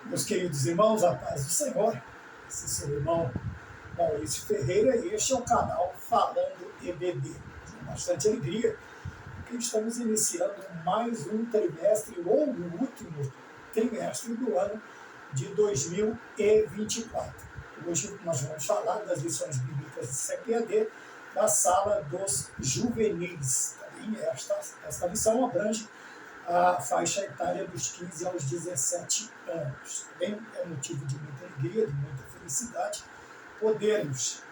Meus queridos irmãos, a paz do Senhor. Esse é seu irmão Maurício Ferreira e este é o canal Falando EBD. Com bastante alegria, porque estamos iniciando mais um trimestre, ou o último trimestre do ano de 2024. Hoje nós vamos falar das lições bíblicas de CPAD da sala dos juvenis. Também esta lição abrange a faixa etária dos 15 aos 17 anos. Também é motivo de muita alegria, de muita felicidade, podermos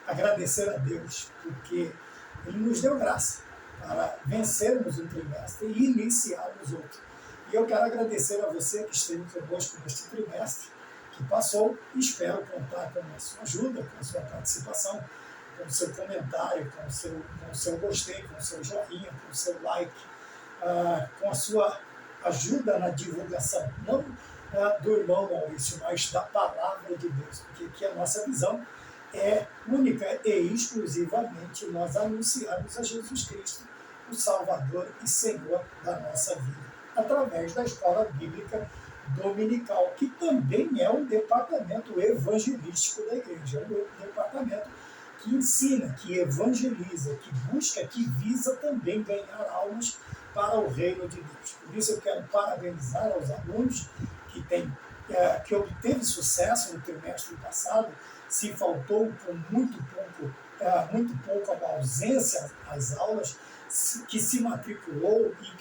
agradecer a Deus, porque Ele nos deu graça para vencermos um trimestre e iniciarmos outro. E eu quero agradecer a você que esteve conosco neste trimestre que passou, e espero contar com a sua ajuda, com a sua participação, com o seu comentário, com o seu gostei, com o seu joinha, com o seu like, com a sua ajuda na divulgação, não do irmão Maurício, mas da palavra de Deus, porque aqui a nossa visão é única e exclusivamente nós anunciarmos a Jesus Cristo, o Salvador e Senhor da nossa vida, através da escola bíblica dominical, que também é um departamento evangelístico da igreja, é um departamento que ensina, que evangeliza, que busca, que visa também ganhar almas para o reino de Deus. Por isso eu quero parabenizar aos alunos que obteve sucesso no trimestre passado. Se faltou com muito pouco a ausência às aulas, que se matriculou e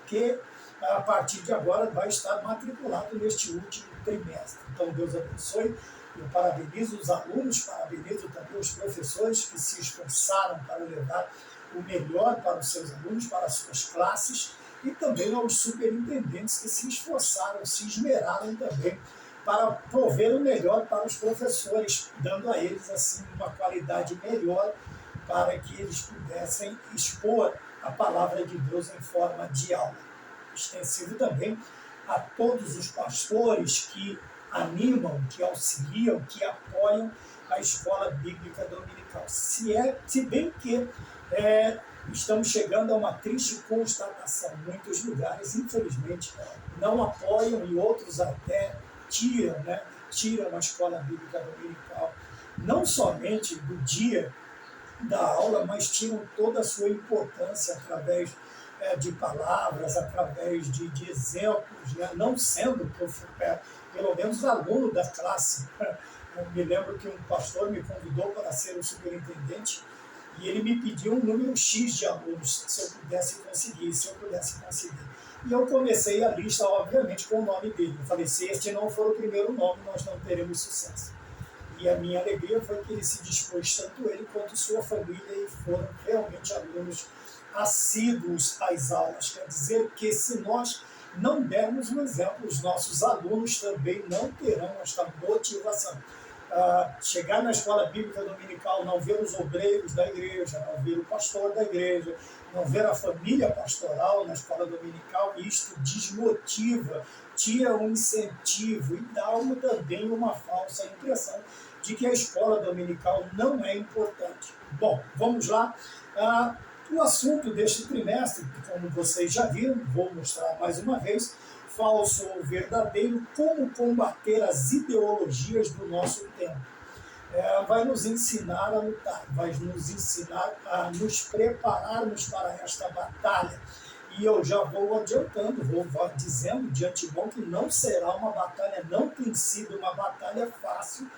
que a partir de agora vai estar matriculado neste último trimestre. Então Deus abençoe. Eu parabenizo os alunos, parabenizo também os professores que se esforçaram para levar o melhor para os seus alunos, para as suas classes, e também aos superintendentes que se esforçaram, se esmeraram também para prover o melhor para os professores, dando a eles assim uma qualidade melhor para que eles pudessem expor a palavra de Deus em forma de aula. Extensivo também a todos os pastores que animam, que auxiliam, que apoiam a escola bíblica dominical. Se bem que estamos chegando a uma triste constatação. Muitos lugares, infelizmente, não apoiam e outros até tiram a escola bíblica dominical, não somente do dia da aula, mas tiram toda a sua importância através de palavras, através de exemplos, não sendo, pelo menos, aluno da classe. Eu me lembro que um pastor me convidou para ser o superintendente e ele me pediu um número X de alunos, se eu pudesse conseguir. E eu comecei a lista, obviamente, com o nome dele. Eu falei, se este não for o primeiro nome, nós não teremos sucesso. E a minha alegria foi que ele se dispôs, tanto ele quanto sua família, e foram realmente alunos assíduos às aulas. Quer dizer que se nós não dermos um exemplo, os nossos alunos também não terão esta motivação. Chegar na escola bíblica dominical, não ver os obreiros da igreja, não ver o pastor da igreja, não ver a família pastoral na escola dominical, isto desmotiva, tira um incentivo e dá também uma falsa impressão de que a escola dominical não é importante. Bom, vamos lá. O assunto deste trimestre, como vocês já viram, vou mostrar mais uma vez, falso ou verdadeiro, como combater as ideologias do nosso tempo. Vai nos ensinar a lutar, vai nos ensinar a nos prepararmos para esta batalha. E eu já vou adiantando, vou dizendo de antemão que não será uma batalha, não tem sido uma batalha fácil,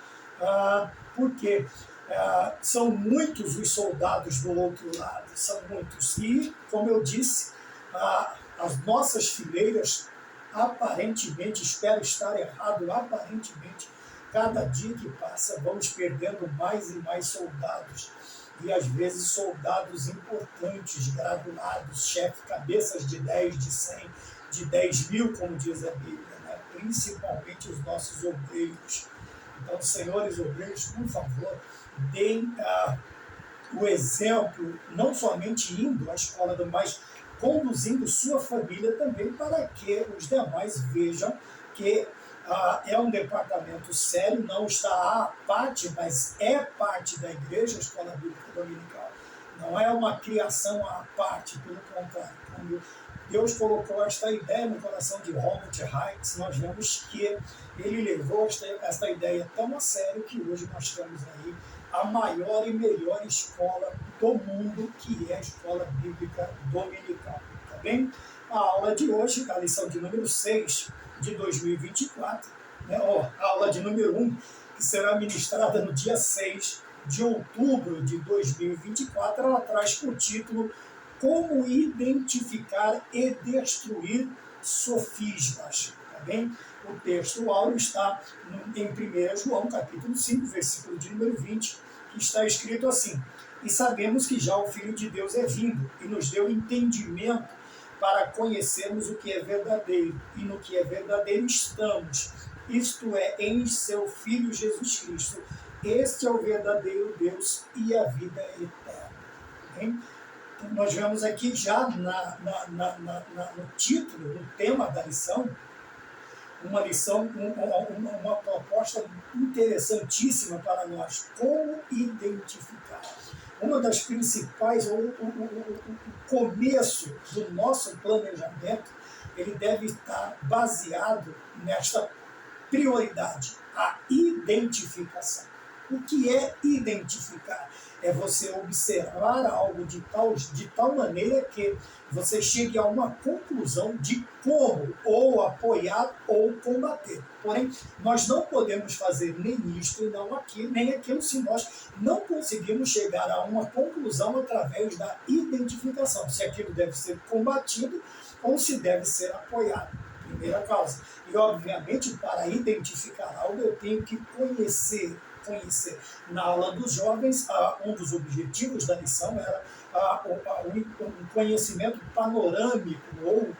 porque são muitos os soldados do outro lado, são muitos. E, como eu disse, as nossas fileiras, aparentemente, espero estar errado, aparentemente, cada dia que passa, vamos perdendo mais e mais soldados. E, às vezes, soldados importantes, graduados, cabeças de 10, de 100, de 10 mil, como diz a Bíblia, né? Principalmente os nossos obreiros. Então, senhores obreiros, por favor, deem o exemplo, não somente indo à escola, mas conduzindo sua família também, para que os demais vejam que é um departamento sério, não está à parte, mas é parte da igreja, a escola bíblica dominical. Não é uma criação à parte, pelo contrário. Quando Deus colocou esta ideia no coração de Robert Hicks. Nós vemos que ele levou esta ideia tão a sério que hoje nós temos aí a maior e melhor escola do mundo, que é a Escola Bíblica Dominical. Tá bem? A aula de hoje, a lição de número 6 de 2024, né? A aula de número 1, que será ministrada no dia 6 de outubro de 2024, ela traz por título Como Identificar e Destruir Sofismas. Tá bem? O texto áureo está em 1 João, capítulo 5, versículo de número 20, que está escrito assim: E sabemos que já o Filho de Deus é vindo e nos deu entendimento para conhecermos o que é verdadeiro, e no que é verdadeiro estamos, isto é, em seu Filho Jesus Cristo. Este é o verdadeiro Deus e a vida eterna. Bem? Então, nós vemos aqui já no título, no tema da lição, uma lição, uma proposta interessantíssima para nós: como identificar. Uma das principais, o começo do nosso planejamento, ele deve estar baseado nesta prioridade, a identificação. O que é identificar? É você observar algo de tal maneira que você chegue a uma conclusão de como ou apoiar ou combater. Porém, nós não podemos fazer nem isto e não aquilo, nem aquilo, se nós não conseguimos chegar a uma conclusão através da identificação, se aquilo deve ser combatido ou se deve ser apoiado. Primeira causa. E, obviamente, para identificar algo, eu tenho que conhecer. Na aula dos jovens, um dos objetivos da lição era um conhecimento panorâmico ou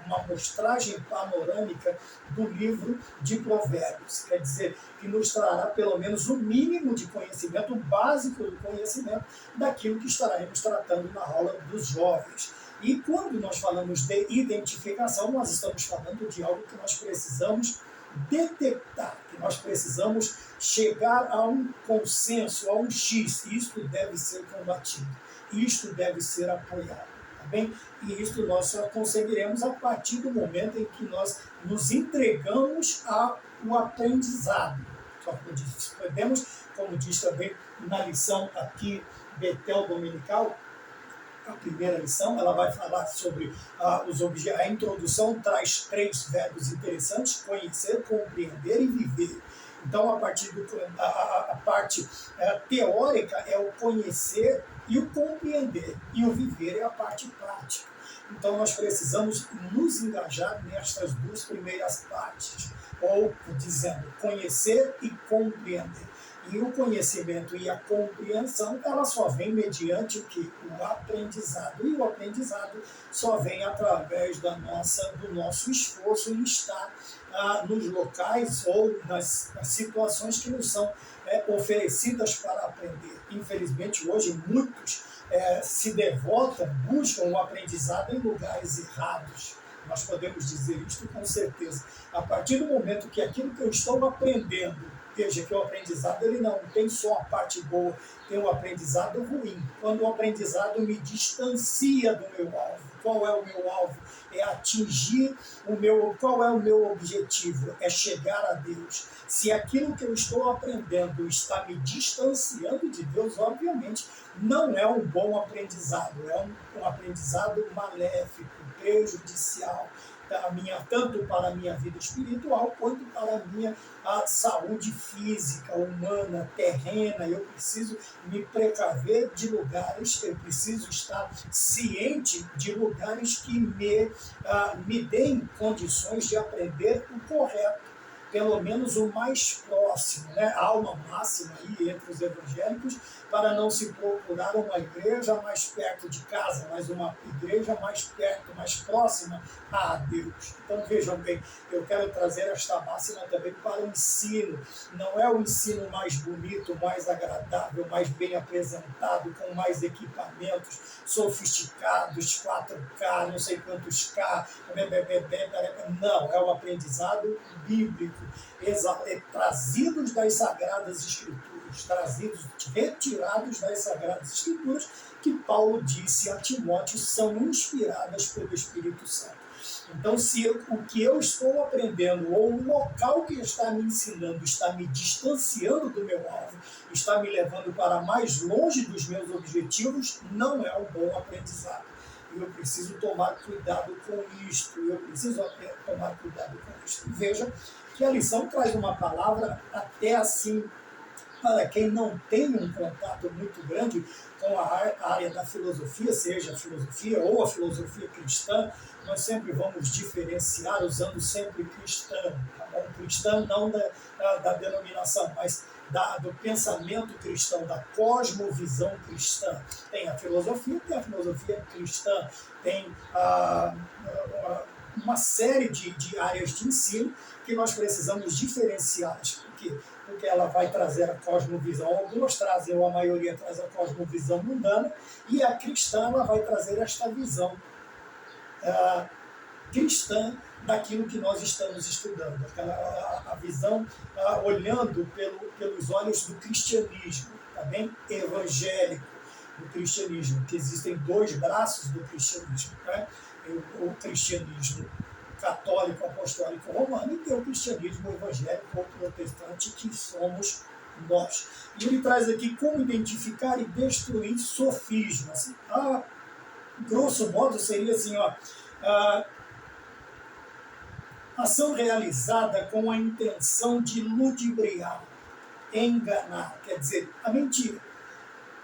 uma amostragem panorâmica do livro de Provérbios. Quer dizer, que nos trará pelo menos o mínimo de conhecimento, o básico do conhecimento daquilo que estaremos tratando na aula dos jovens. E quando nós falamos de identificação, nós estamos falando de algo que nós precisamos detectar, que nós precisamos chegar a um consenso, a um X. Isto deve ser combatido, isto deve ser apoiado, tá bem? E isto nós só conseguiremos a partir do momento em que nós nos entregamos ao aprendizado. Só podemos, como diz também na lição aqui Betel Dominical, a primeira lição, ela vai falar sobre a introdução, traz 3 verbos interessantes: conhecer, compreender e viver. Então, a parte teórica é o conhecer e o compreender, e o viver é a parte prática. Então, nós precisamos nos engajar nestas 2 primeiras partes, ou dizendo, conhecer e compreender. E o conhecimento e a compreensão, ela só vem mediante o que? O aprendizado. E o aprendizado só vem através do nosso esforço em estar nos locais ou nas situações que nos são oferecidas para aprender. Infelizmente, hoje, muitos se devotam, buscam o aprendizado em lugares errados. Nós podemos dizer isto com certeza. A partir do momento que aquilo que eu estou aprendendo, veja que o aprendizado ele não tem só a parte boa, tem um aprendizado ruim. Quando o aprendizado me distancia do meu alvo. Qual é o meu alvo? É atingir qual é o meu objetivo? É chegar a Deus. Se aquilo que eu estou aprendendo está me distanciando de Deus, obviamente não é um bom aprendizado, é um aprendizado maléfico, prejudicial, tanto para a minha vida espiritual, quanto para a minha saúde física, humana, terrena. Eu preciso me precaver de lugares, eu preciso estar ciente de lugares que me deem condições de aprender o correto, pelo menos o mais próximo, né? A alma máxima aí entre os evangélicos, para não se procurar uma igreja mais perto de casa, mas uma igreja mais perto, mais próxima a Deus. Então vejam bem, eu quero trazer esta máxima também para o ensino. Não é o ensino mais bonito, mais agradável, mais bem apresentado, com mais equipamentos sofisticados, 4K, não sei quantos K, não, é o aprendizado bíblico, trazidos das Sagradas Escrituras. bíblicos, retirados das Sagradas Escrituras, que Paulo disse a Timóteo são inspiradas pelo Espírito Santo. Então, se o que eu estou aprendendo ou o local que está me ensinando está me distanciando do meu alvo, está me levando para mais longe dos meus objetivos, não é um bom aprendizado. E eu preciso tomar cuidado com isto. Tomar cuidado com isto. Veja que a lição traz uma palavra até assim, para quem não tem um contato muito grande com a área da filosofia, seja a filosofia ou a filosofia cristã, nós sempre vamos diferenciar usando sempre cristão, tá bom? Cristão não da denominação, mas do pensamento cristão, da cosmovisão cristã. Tem a filosofia cristã, tem uma série de áreas de ensino que nós precisamos diferenciá-las. Por quê? Porque ela vai trazer a cosmovisão, algumas trazem, ou a maioria traz a cosmovisão mundana, e a cristã ela vai trazer esta visão cristã daquilo que nós estamos estudando, a visão olhando pelos olhos do cristianismo, tá bem? Evangélico do cristianismo, que existem dois braços do cristianismo, né? O cristianismo católico, apostólico, romano, e tem o cristianismo evangélico ou protestante, que somos nós. E ele traz aqui como identificar e destruir sofismas. Grosso modo seria assim, ação realizada com a intenção de ludibriar, enganar, quer dizer, a mentira.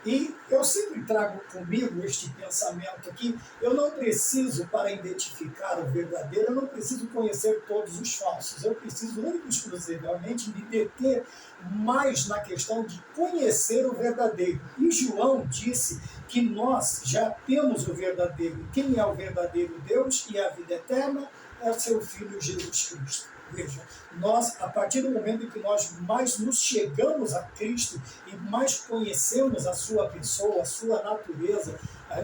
E eu sempre trago comigo este pensamento aqui, eu não preciso, para identificar o verdadeiro, eu não preciso conhecer todos os falsos, eu preciso único e exclusivamente me deter mais na questão de conhecer o verdadeiro. E João disse que nós já temos o verdadeiro. Quem é o verdadeiro Deus e a vida eterna? É o seu Filho Jesus Cristo. Veja, nós, a partir do momento em que nós mais nos chegamos a Cristo e mais conhecemos a sua pessoa, a sua natureza,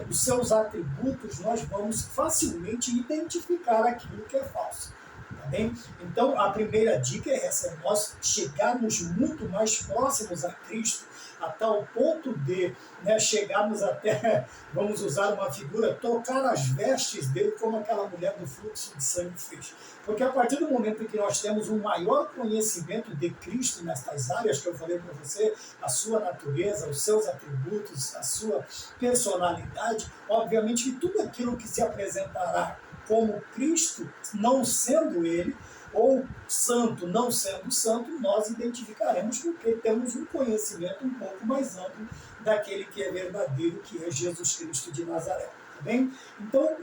os seus atributos, nós vamos facilmente identificar aquilo que é falso. Tá bem? Então, a primeira dica é essa, nós chegarmos muito mais próximos a Cristo, a tal ponto de chegarmos até, vamos usar uma figura, tocar as vestes dele como aquela mulher do fluxo de sangue fez. Porque a partir do momento em que nós temos um maior conhecimento de Cristo nestas áreas que eu falei para você, a sua natureza, os seus atributos, a sua personalidade, obviamente que tudo aquilo que se apresentará como Cristo, não sendo ele, ou santo não sendo santo, nós identificaremos porque temos um conhecimento um pouco mais amplo daquele que é verdadeiro, que é Jesus Cristo de Nazaré. Tá bem? Então,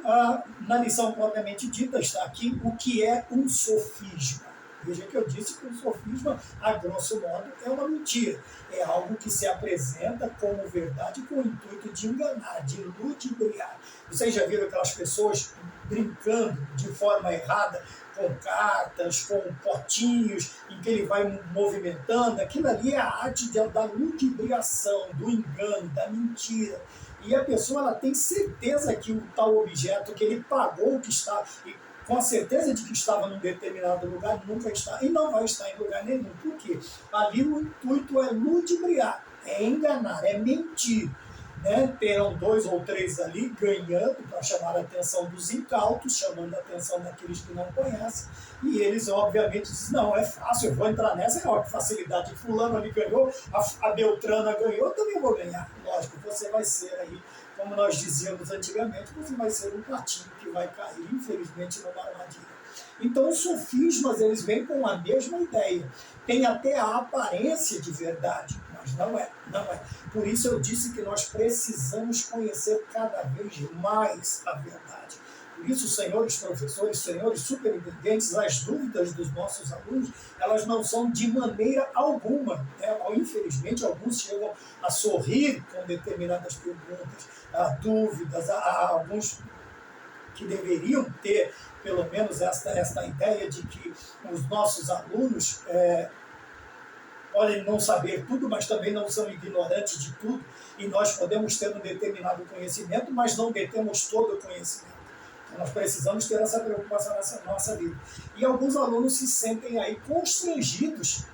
na lição propriamente dita está aqui o que é um sofisma. Veja que eu disse que um sofisma, a grosso modo, é uma mentira. É algo que se apresenta como verdade com o intuito de enganar, de ludibriar. Vocês já viram aquelas pessoas brincando de forma errada com cartas, com potinhos, em que ele vai movimentando? Aquilo ali é a arte da ludibriação, do engano, da mentira. E a pessoa ela tem certeza que o tal objeto que ele pagou, que está, com a certeza de que estava num determinado lugar, nunca está e não vai estar em lugar nenhum. Por quê? Ali o intuito é ludibriar, é enganar, é mentir. Terão 2 ou 3 ali ganhando para chamar a atenção dos incautos, chamando a atenção daqueles que não conhecem, e eles obviamente dizem, não, é fácil, eu vou entrar nessa, é óbvio, facilidade, fulano ali ganhou, a Beltrana ganhou, eu também vou ganhar. Lógico, você vai ser aí, como nós dizíamos antigamente, você vai ser um patinho que vai cair, infelizmente, numa armadilha. Então, os sofismas, eles vêm com a mesma ideia. Tem até a aparência de verdade, mas não é. Por isso eu disse que nós precisamos conhecer cada vez mais a verdade. Por isso, senhores professores, senhores superintendentes, as dúvidas dos nossos alunos, elas não são de maneira alguma. Infelizmente, alguns chegam a sorrir com determinadas perguntas, dúvidas, alguns que deveriam ter pelo menos esta ideia de que os nossos alunos podem não saber tudo, mas também não são ignorantes de tudo, e nós podemos ter um determinado conhecimento, mas não detemos todo o conhecimento. Então, nós precisamos ter essa preocupação nessa nossa vida. E alguns alunos se sentem aí constrangidos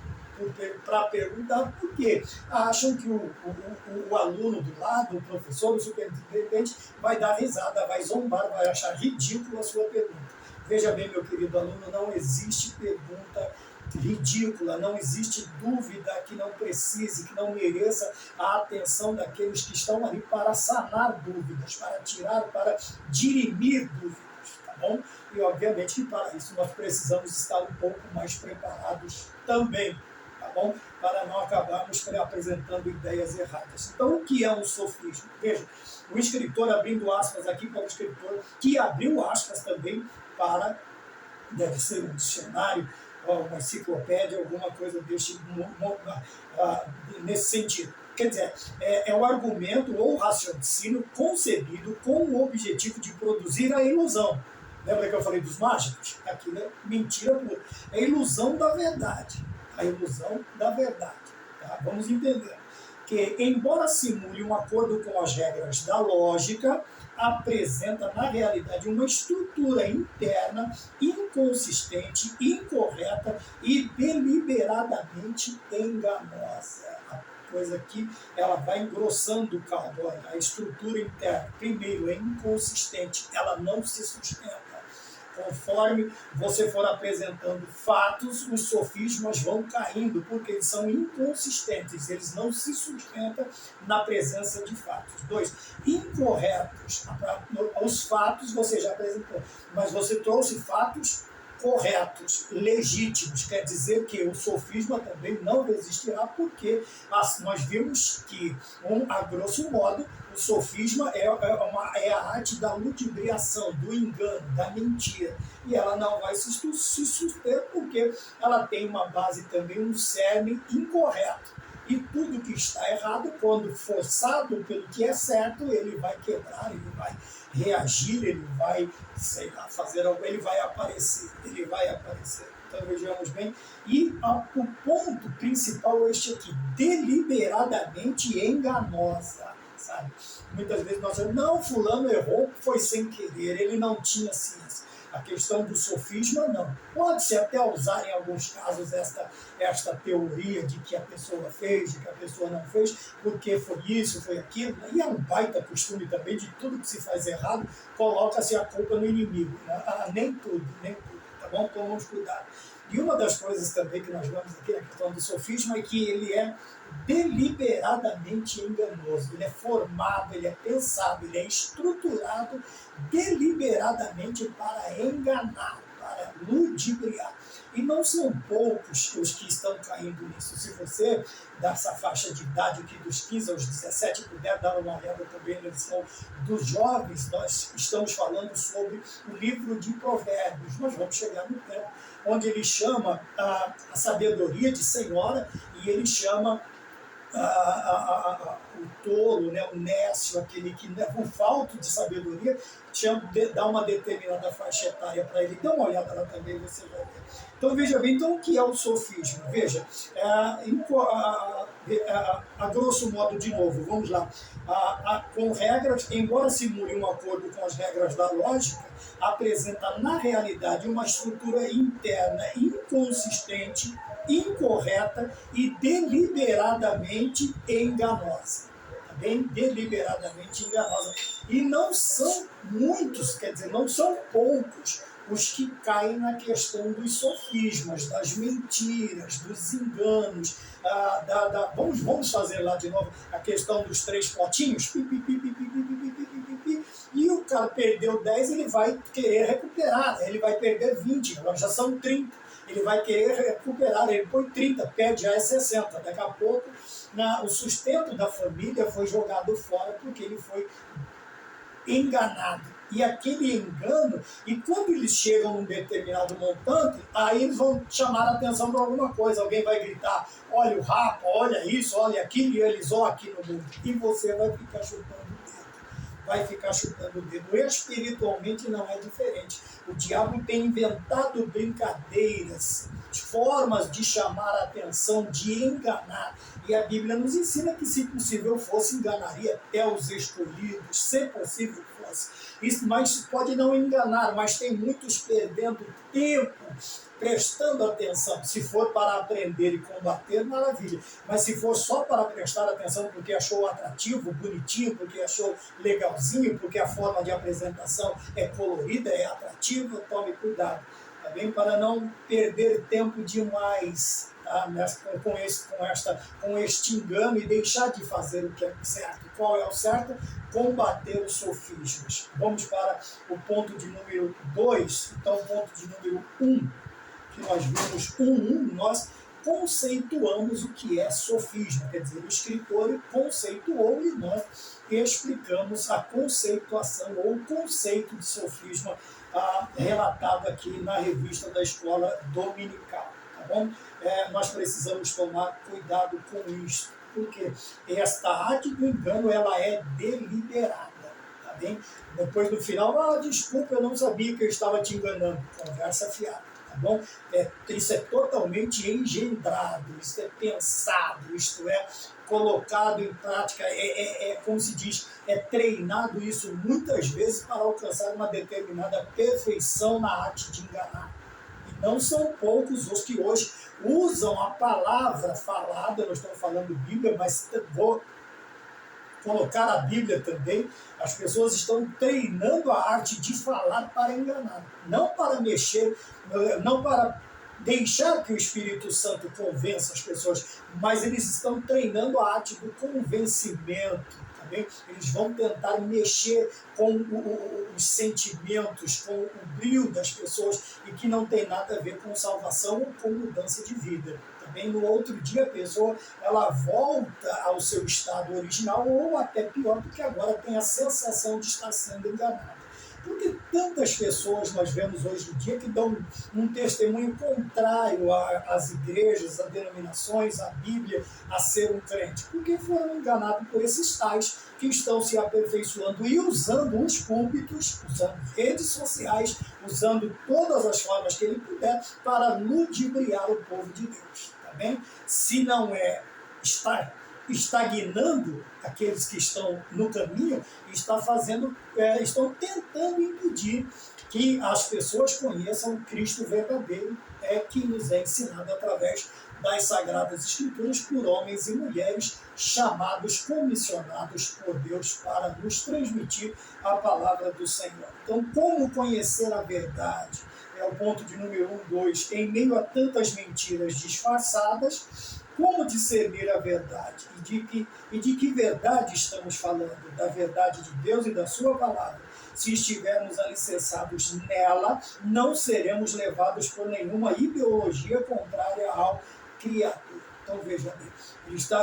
para perguntar por quê. Acham que o aluno do lado, o professor, o superintendente, vai dar risada, vai zombar, vai achar ridícula a sua pergunta. Veja bem, meu querido aluno, não existe pergunta ridícula, não existe dúvida que não precise, que não mereça a atenção daqueles que estão ali para sanar dúvidas, para tirar, para dirimir dúvidas, tá bom? E obviamente que para isso nós precisamos estar um pouco mais preparados também, tá bom? Para não acabarmos apresentando ideias erradas. Então, o que é um sofisma? Veja, o escritor, abrindo aspas aqui para o escritor, que abriu aspas também para, deve ser um dicionário, uma enciclopédia, alguma coisa nesse sentido. Quer dizer, é um argumento ou raciocínio concebido com o objetivo de produzir a ilusão. Lembra que eu falei dos mágicos? Aquilo é mentira pura. É a ilusão da verdade. A ilusão da verdade. Tá? Vamos entender que, embora simule um acordo com as regras da lógica, apresenta na realidade uma estrutura interna inconsistente, incorreta e deliberadamente enganosa. A coisa aqui, ela vai engrossando o caldo. Olha, a estrutura interna, primeiro, é inconsistente, ela não se sustenta. Conforme você for apresentando fatos, os sofismas vão caindo, porque eles são inconsistentes, eles não se sustentam na presença de fatos. 2, incorretos. Os fatos você já apresentou, mas você trouxe fatos corretos, legítimos, quer dizer que o sofisma também não existirá, porque nós vimos que, a grosso modo, o sofisma é a arte da ludibriação, do engano, da mentira, e ela não vai se suster porque ela tem uma base também, um cerne incorreto. E tudo que está errado, quando forçado pelo que é certo, ele vai quebrar, ele vai reagir, ele vai, sei lá, fazer algo, ele vai aparecer. Então vejamos bem. E o ponto principal é este aqui, deliberadamente enganosa, sabe? Muitas vezes nós dizemos, não, fulano errou, foi sem querer, ele não tinha ciência. A questão do sofisma, não. Pode-se até usar em alguns casos esta teoria de que a pessoa fez, de que a pessoa não fez, porque foi isso, foi aquilo. E é um baita costume também de tudo que se faz errado, coloca-se a culpa no inimigo. Né? Nem tudo, tá bom? Então vamos cuidar. E uma das coisas também que nós vemos aqui na questão do sofisma é que ele é deliberadamente enganoso, ele é formado, ele é pensado, ele é estruturado deliberadamente para enganar, para ludibriar. E não são poucos os que estão caindo nisso. Se você, dessa faixa de idade aqui dos 15 aos 17, puder dar uma olhada também na lição dos jovens, nós estamos falando sobre o livro de Provérbios. Nós vamos chegar no tempo onde ele chama a sabedoria de senhora e ele chama o tolo, né, o nécio, aquele que o falto de sabedoria, dá uma determinada faixa etária para ele. Dá uma olhada lá também, você vai ver. Então veja bem, então, o que é o sofismo? Veja, a grosso modo, de novo, vamos lá, com regras, embora simule um acordo com as regras da lógica, apresenta na realidade uma estrutura interna inconsistente, incorreta e deliberadamente enganosa. Tá bem? Deliberadamente enganosa. E não são muitos, quer dizer, não são poucos os que caem na questão dos sofismas, das mentiras, dos enganos, vamos fazer lá de novo a questão dos 3 potinhos, e o cara perdeu 10, ele vai querer recuperar, ele vai perder 20, agora já são 30, ele vai querer recuperar, ele põe 30, perde já é 60, daqui a pouco o sustento da família foi jogado fora porque ele foi enganado. E aquele engano, e quando eles chegam num determinado montante, aí eles vão chamar a atenção para alguma coisa. Alguém vai gritar, olha o rapa, olha isso, olha aquilo, e eles olham aqui no mundo. E você vai ficar chutando o dedo. Vai ficar chutando o dedo. Espiritualmente não é diferente. O diabo tem inventado brincadeiras, formas de chamar a atenção, de enganar. E a Bíblia nos ensina que, se possível fosse, enganaria até os escolhidos, se possível fosse. acontece. Mas pode não enganar, mas tem muitos perdendo tempo prestando atenção. Se for para aprender e combater, maravilha. Mas se for só para prestar atenção porque achou atrativo, bonitinho, porque achou legalzinho, porque a forma de apresentação é colorida, é atrativa, tome cuidado, tá bem? Para não perder tempo demais, tá? Com este engano e deixar de fazer o que é certo. Qual é o certo? Combater os sofismas. Vamos para o ponto de número 2. Então, o ponto de número 1, que nós vimos nós conceituamos o que é sofisma, quer dizer, o escritor conceituou e nós explicamos a conceituação ou o conceito de sofisma relatado aqui na revista da Escola Dominical, tá bom? Nós precisamos tomar cuidado com isso, porque esta arte do engano, ela é deliberada. Tá bem? Depois, no final, desculpa, eu não sabia que eu estava te enganando. Conversa fiada. Tá bom? Isso é totalmente engendrado, isso é pensado, isto é colocado em prática, como se diz, é treinado isso muitas vezes para alcançar uma determinada perfeição na arte de enganar. E não são poucos os que hoje usam a palavra falada, não estou falando Bíblia, mas vou colocar a Bíblia também. As pessoas estão treinando a arte de falar para enganar, não para mexer, não para deixar que o Espírito Santo convença as pessoas, mas eles estão treinando a arte do convencimento. Também. Eles vão tentar mexer com os sentimentos, com o brilho das pessoas, e que não tem nada a ver com salvação ou com mudança de vida. Também no outro dia a pessoa ela volta ao seu estado original, ou até pior, porque agora tem a sensação de estar sendo enganada. Porque tantas pessoas nós vemos hoje em dia que dão um testemunho contrário às igrejas, às denominações, à Bíblia, a ser um crente, porque foram enganados por esses tais que estão se aperfeiçoando e usando os púlpitos, usando redes sociais, usando todas as formas que ele puder para ludibriar o povo de Deus. Tá bem? Se não é estar estagnando aqueles que estão no caminho, estão tentando impedir que as pessoas conheçam o Cristo verdadeiro, que nos é ensinado através das Sagradas Escrituras por homens e mulheres chamados, comissionados por Deus para nos transmitir a palavra do Senhor. Então, como conhecer a verdade? É o ponto de número 2. Em meio a tantas mentiras disfarçadas, como discernir a verdade? E de que verdade estamos falando? Da verdade de Deus e da sua palavra. Se estivermos alicerçados nela, não seremos levados por nenhuma ideologia contrária ao Criador. Então veja bem,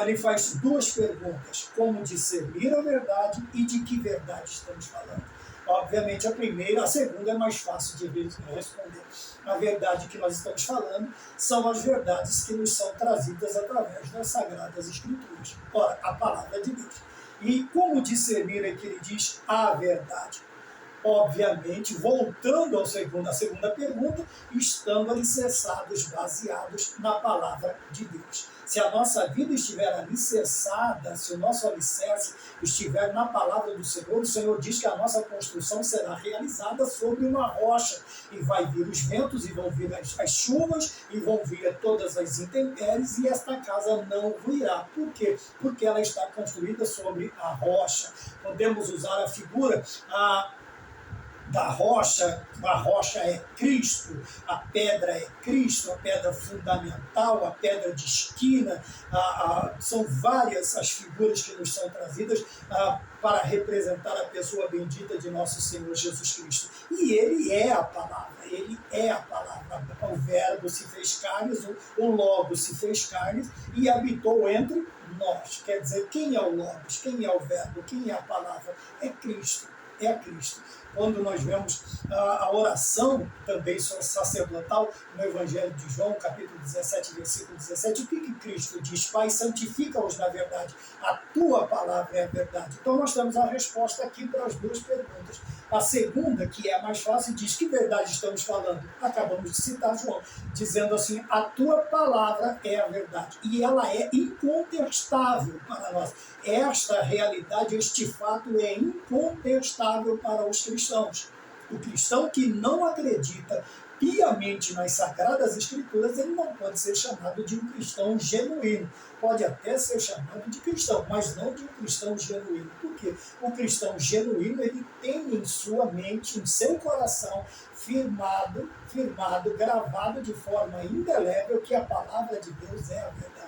ele faz duas perguntas: como discernir a verdade e de que verdade estamos falando? Obviamente a segunda é mais fácil de responder. A verdade que nós estamos falando são as verdades que nos são trazidas através das Sagradas Escrituras. Ora, a palavra de Deus. E como discernir é que ele diz a verdade? Obviamente, voltando à segunda pergunta, estando alicerçados, baseados na palavra de Deus. Se a nossa vida estiver alicerçada, se o nosso alicerce estiver na palavra do Senhor, o Senhor diz que a nossa construção será realizada sobre uma rocha, e vai vir os ventos, e vão vir as chuvas, e vão vir todas as intempéries, e esta casa não ruirá. Por quê? Porque ela está construída sobre a rocha. Podemos usar a figura da rocha. A rocha é Cristo, a pedra é Cristo, a pedra fundamental, a pedra de esquina, são várias as figuras que nos são trazidas para representar a pessoa bendita de nosso Senhor Jesus Cristo. E Ele é a palavra, Ele é a palavra. O Verbo se fez carne, o Logos se fez carne e habitou entre nós. Quer dizer, quem é o Logos? Quem é o Verbo? Quem é a palavra? É Cristo. É Cristo. quando nós vemos a oração também sacerdotal no Evangelho de João, capítulo 17, versículo 17, o que Cristo diz? Pai, santifica-os na verdade, a tua palavra é a verdade. Então nós temos a resposta aqui para as duas perguntas. A segunda, que é a mais fácil, diz: que verdade estamos falando? Acabamos de citar João, dizendo assim: a tua palavra é a verdade. E ela é incontestável para nós. Esta realidade, este fato é incontestável para os cristãos. O cristão que não acredita piamente nas Sagradas Escrituras, ele não pode ser chamado de um cristão genuíno. Pode até ser chamado de cristão, mas não de um cristão genuíno. Por quê? O cristão genuíno, ele tem em sua mente, em seu coração, firmado, gravado de forma indelével que a palavra de Deus é a verdade.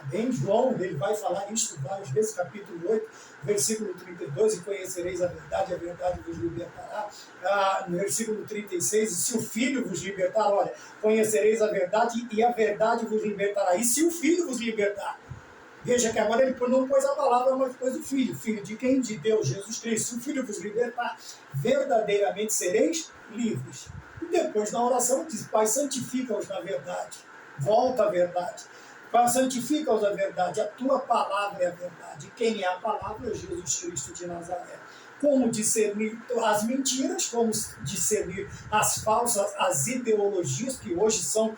Bem, João, ele vai falar isso várias vezes, capítulo 8, versículo 32, e conhecereis a verdade vos libertará. No versículo 36, e se o Filho vos libertar, olha, conhecereis a verdade e a verdade vos libertará. E se o Filho vos libertar? Veja que agora ele não pôs a palavra, mas pôs o Filho. Filho de quem? De Deus, Jesus Cristo. Se o Filho vos libertar, verdadeiramente sereis livres. E depois na oração diz: Pai, santifica-os na verdade. Volta à verdade. Santifica-os a verdade, a tua palavra é a verdade. Quem é a palavra? Jesus Cristo de Nazaré. Como discernir as mentiras, como discernir as falsas, as ideologias que hoje são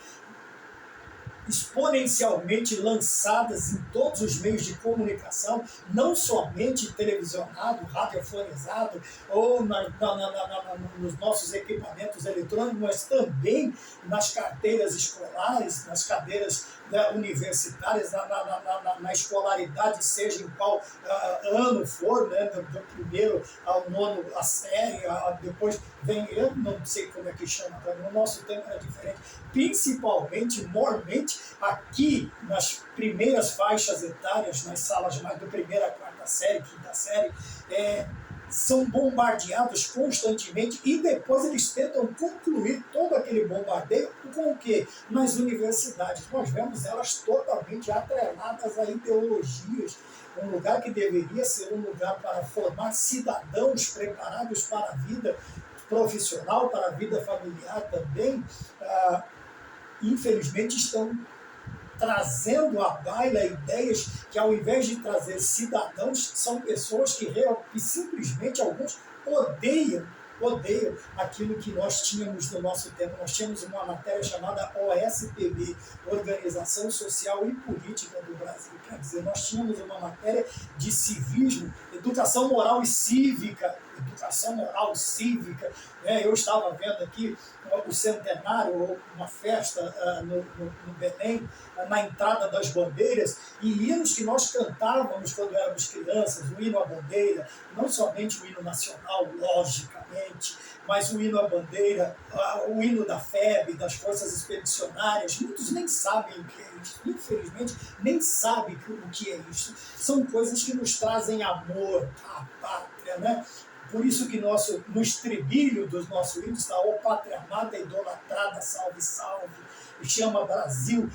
exponencialmente lançadas em todos os meios de comunicação, não somente televisionado, radiofonizado ou nos nossos equipamentos eletrônicos, mas também nas carteiras escolares, nas cadeiras universitárias, na escolaridade, seja em qual ano for, né, do primeiro ao nono a série, depois vem, eu não sei como é que chama, no nosso tempo era diferente, principalmente, mormente, aqui nas primeiras faixas etárias, nas salas mais do primeira a quarta série, quinta série, são bombardeados constantemente e depois eles tentam concluir todo aquele bombardeio com o quê? Nas universidades. Nós vemos elas totalmente atreladas a ideologias, um lugar que deveria ser um lugar para formar cidadãos preparados para a vida profissional, para a vida familiar também, infelizmente estão trazendo à baila ideias que, ao invés de trazer cidadãos, são pessoas que simplesmente alguns odeiam aquilo que nós tínhamos no nosso tempo. Nós tínhamos uma matéria chamada OSPB, Organização Social e Política do Brasil. Quer dizer, nós tínhamos uma matéria de civismo, educação moral e cívica. Eu estava vendo aqui o centenário, ou uma festa no Belém, na entrada das bandeiras, e hinos que nós cantávamos quando éramos crianças, o hino à bandeira, não somente o hino nacional, logicamente, mas o hino à bandeira, o hino da FEB, das Forças Expedicionárias. Muitos nem sabem o que é isso, infelizmente, nem sabem o que é isso. São coisas que nos trazem amor à pátria, né? Por isso que no estribilho dos nossos hinos está: ó pátria amada, idolatrada, salve, salve. E chama Brasil,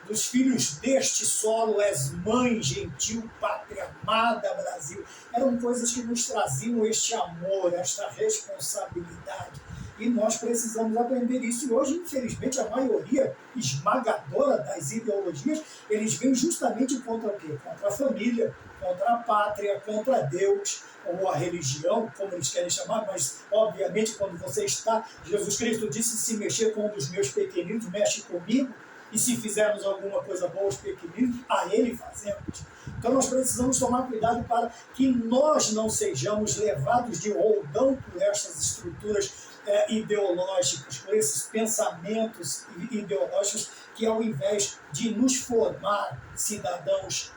dos filhos deste solo és mãe gentil, pátria amada, Brasil. Eram coisas que nos traziam este amor, esta responsabilidade. E nós precisamos aprender isso. E hoje, infelizmente, a maioria esmagadora das ideologias, eles vêm justamente contra o quê? Contra a família, contra a pátria, contra Deus, ou a religião, como eles querem chamar, mas, obviamente, quando você está... Jesus Cristo disse: se mexer com um dos meus pequeninos, mexe comigo, e se fizermos alguma coisa boa aos pequeninos, a ele fazemos. Então nós precisamos tomar cuidado para que nós não sejamos levados de roldão por estas estruturas ideológicas, por esses pensamentos ideológicos que, ao invés de nos formar cidadãos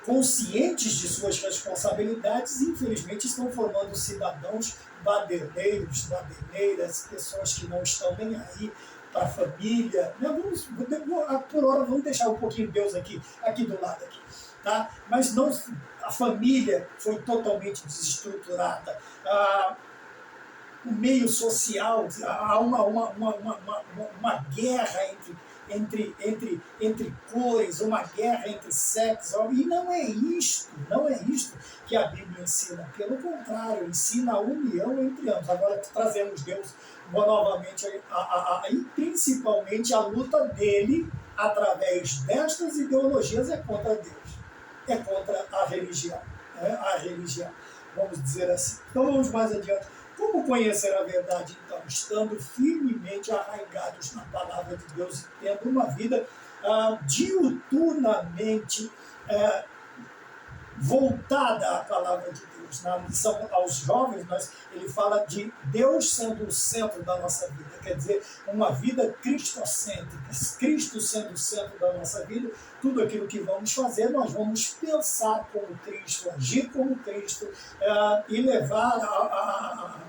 conscientes de suas responsabilidades, infelizmente estão formando cidadãos baderneiros, baderneiras, pessoas que não estão nem aí para a família. Por hora, vamos deixar um pouquinho Deus aqui do lado aqui, tá? Mas não, a família foi totalmente desestruturada. O meio social, há uma guerra entre cores, uma guerra entre sexos. E não é isto que a Bíblia ensina. Pelo contrário, ensina a união entre ambos. Agora trazemos Deus novamente e principalmente a luta dele através destas ideologias é contra Deus, é contra a religião, a religião, vamos dizer assim. Então vamos mais adiante. Como conhecer a verdade, então? Estando firmemente arraigados na palavra de Deus e tendo uma vida diuturnamente voltada à palavra de Deus. Na lição aos jovens, ele fala de Deus sendo o centro da nossa vida, quer dizer, uma vida cristocêntrica, Cristo sendo o centro da nossa vida. Tudo aquilo que vamos fazer, nós vamos pensar como Cristo, agir como Cristo e levar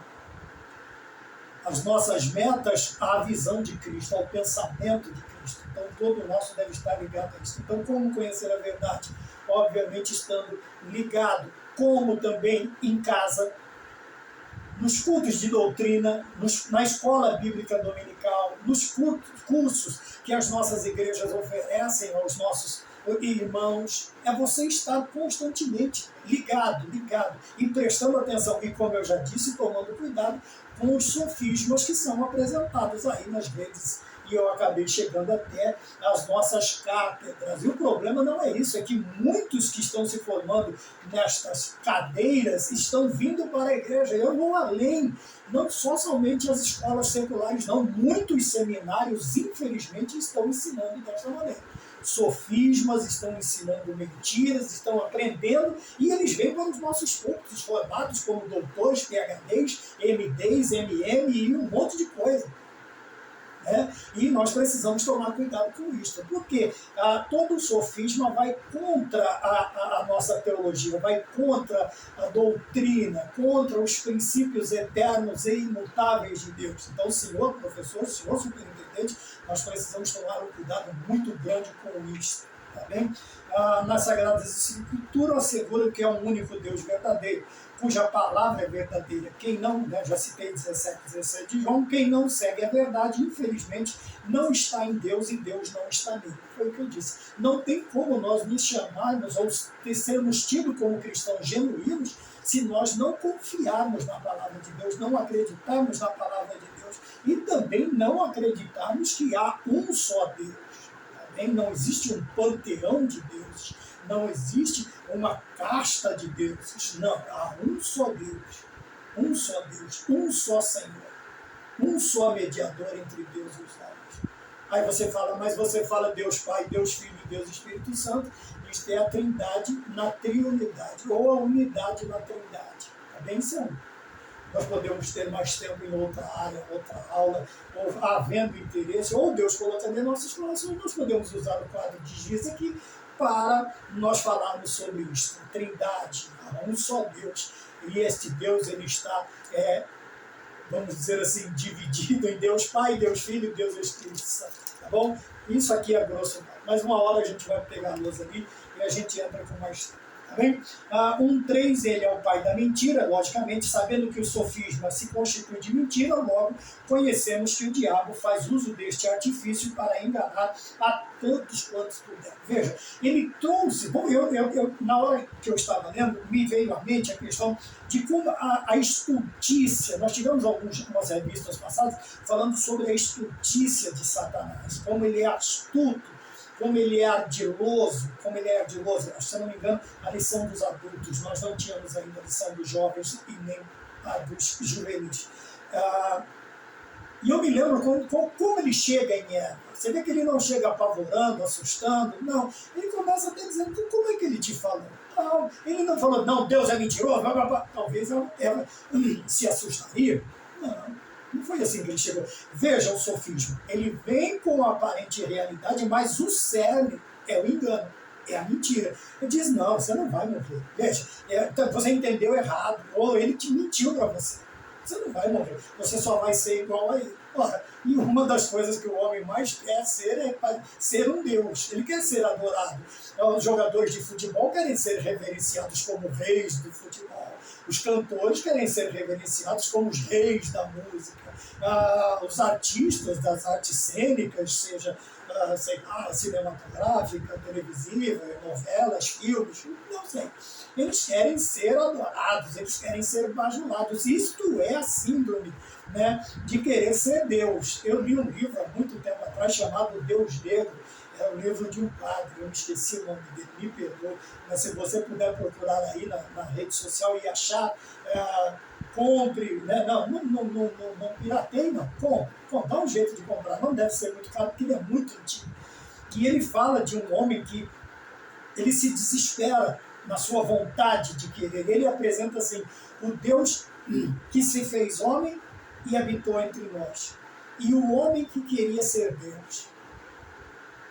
as nossas metas à visão de Cristo, ao pensamento de Cristo. Então, todo o nosso deve estar ligado a isso. Então, como conhecer a verdade? Obviamente, estando ligado, como também em casa, nos cultos de doutrina, na escola bíblica dominical, nos cursos que as nossas igrejas oferecem aos nossos irmãos. É você estar constantemente ligado, e prestando atenção, e como eu já disse, tomando cuidado com os sofismas que são apresentados aí nas redes. E eu acabei chegando até as nossas cátedras. E o problema não é isso, é que muitos que estão se formando nestas cadeiras estão vindo para a igreja. Eu vou além, não só somente as escolas seculares, não. Muitos seminários, infelizmente, estão ensinando dessa maneira. Sofismas, estão ensinando mentiras, estão aprendendo, e eles vêm para os nossos púlpitos formados como doutores, PhDs, MDs, MM e um monte de coisa. E nós precisamos tomar cuidado com isso, porque todo sofisma vai contra a nossa teologia, vai contra a doutrina, contra os princípios eternos e imutáveis de Deus. Então, senhor professor, senhor superintendente, nós precisamos tomar um cuidado muito grande com isso. Tá bem? Nas Sagradas Escrituras assegura que é um único Deus verdadeiro, cuja palavra é verdadeira. Quem não, já citei 17 de João, quem não segue a verdade, infelizmente, não está em Deus e Deus não está nele. Foi o que eu disse. Não tem como nós nos chamarmos ou sermos tidos como cristãos genuínos se nós não confiarmos na palavra de Deus, não acreditarmos na palavra de Deus e também não acreditarmos que há um só Deus. Não existe um panteão de deuses, não existe uma casta de deuses, não, há um só Deus, um só Senhor, um só mediador entre Deus e os homens. Aí você fala, mas você fala Deus Pai, Deus Filho e Deus Espírito Santo, isto é a trindade na triunidade, ou a unidade na trindade, tá bem, Senhor? Nós podemos ter mais tempo em outra área, outra aula, ou havendo interesse, ou Deus colocando em nossos corações, nós podemos usar o quadro de giz aqui para nós falarmos sobre isso. Trindade, há um só Deus, e este Deus ele está, vamos dizer assim, dividido em Deus Pai, Deus Filho e Deus Espírito Santo, tá bom? Isso aqui é grosso modo, mas uma hora a gente vai pegar a luz ali e a gente entra com mais tempo. Tá bem? 1,3, ele é o pai da mentira, logicamente, sabendo que o sofisma se constitui de mentira, logo conhecemos que o diabo faz uso deste artifício para enganar a tantos quantos puder. Veja, ele trouxe, bom, na hora que eu estava lendo, me veio à mente a questão de como a estultícia, nós tivemos algumas revistas passadas falando sobre a estultícia de Satanás, como ele é astuto, como ele é ardiloso, se eu não me engano, a lição dos adultos, nós não tínhamos ainda a lição dos jovens e nem a dos juvenis. E eu me lembro como ele chega em Eva. Você vê que ele não chega apavorando, assustando, não. Ele começa até dizendo, como é que ele te falou? Não, ele não falou, não, Deus é mentiroso, blá, blá, blá. Talvez ela se assustaria. Não foi assim que ele chegou. Veja o sofismo. Ele vem com a aparente realidade, mas o cerne é o engano, é a mentira. Ele diz, não, você não vai morrer. Veja, você entendeu errado, ou ele te mentiu para você. Você não vai morrer, você só vai ser igual a ele. Ora, e uma das coisas que o homem mais quer ser é ser um Deus. Ele quer ser adorado. Os jogadores de futebol querem ser reverenciados como reis do futebol. Os cantores querem ser reverenciados como os reis da música. Os artistas das artes cênicas, seja sei lá, cinematográfica, televisiva, novelas, filmes, não sei. Eles querem ser adorados, eles querem ser bajulados. Isto é a síndrome, né, de querer ser Deus. Eu li um livro há muito tempo atrás chamado Deus Negro. É o livro de um padre, eu me esqueci o nome dele, me perdoe, mas se você puder procurar aí na rede social e achar, compre, né? Não pirateie, não, compre, dá um jeito de comprar, não deve ser muito caro, porque ele é muito antigo. E ele fala de um homem que ele se desespera na sua vontade de querer. Ele apresenta assim, o Deus que se fez homem e habitou entre nós, e o homem que queria ser Deus,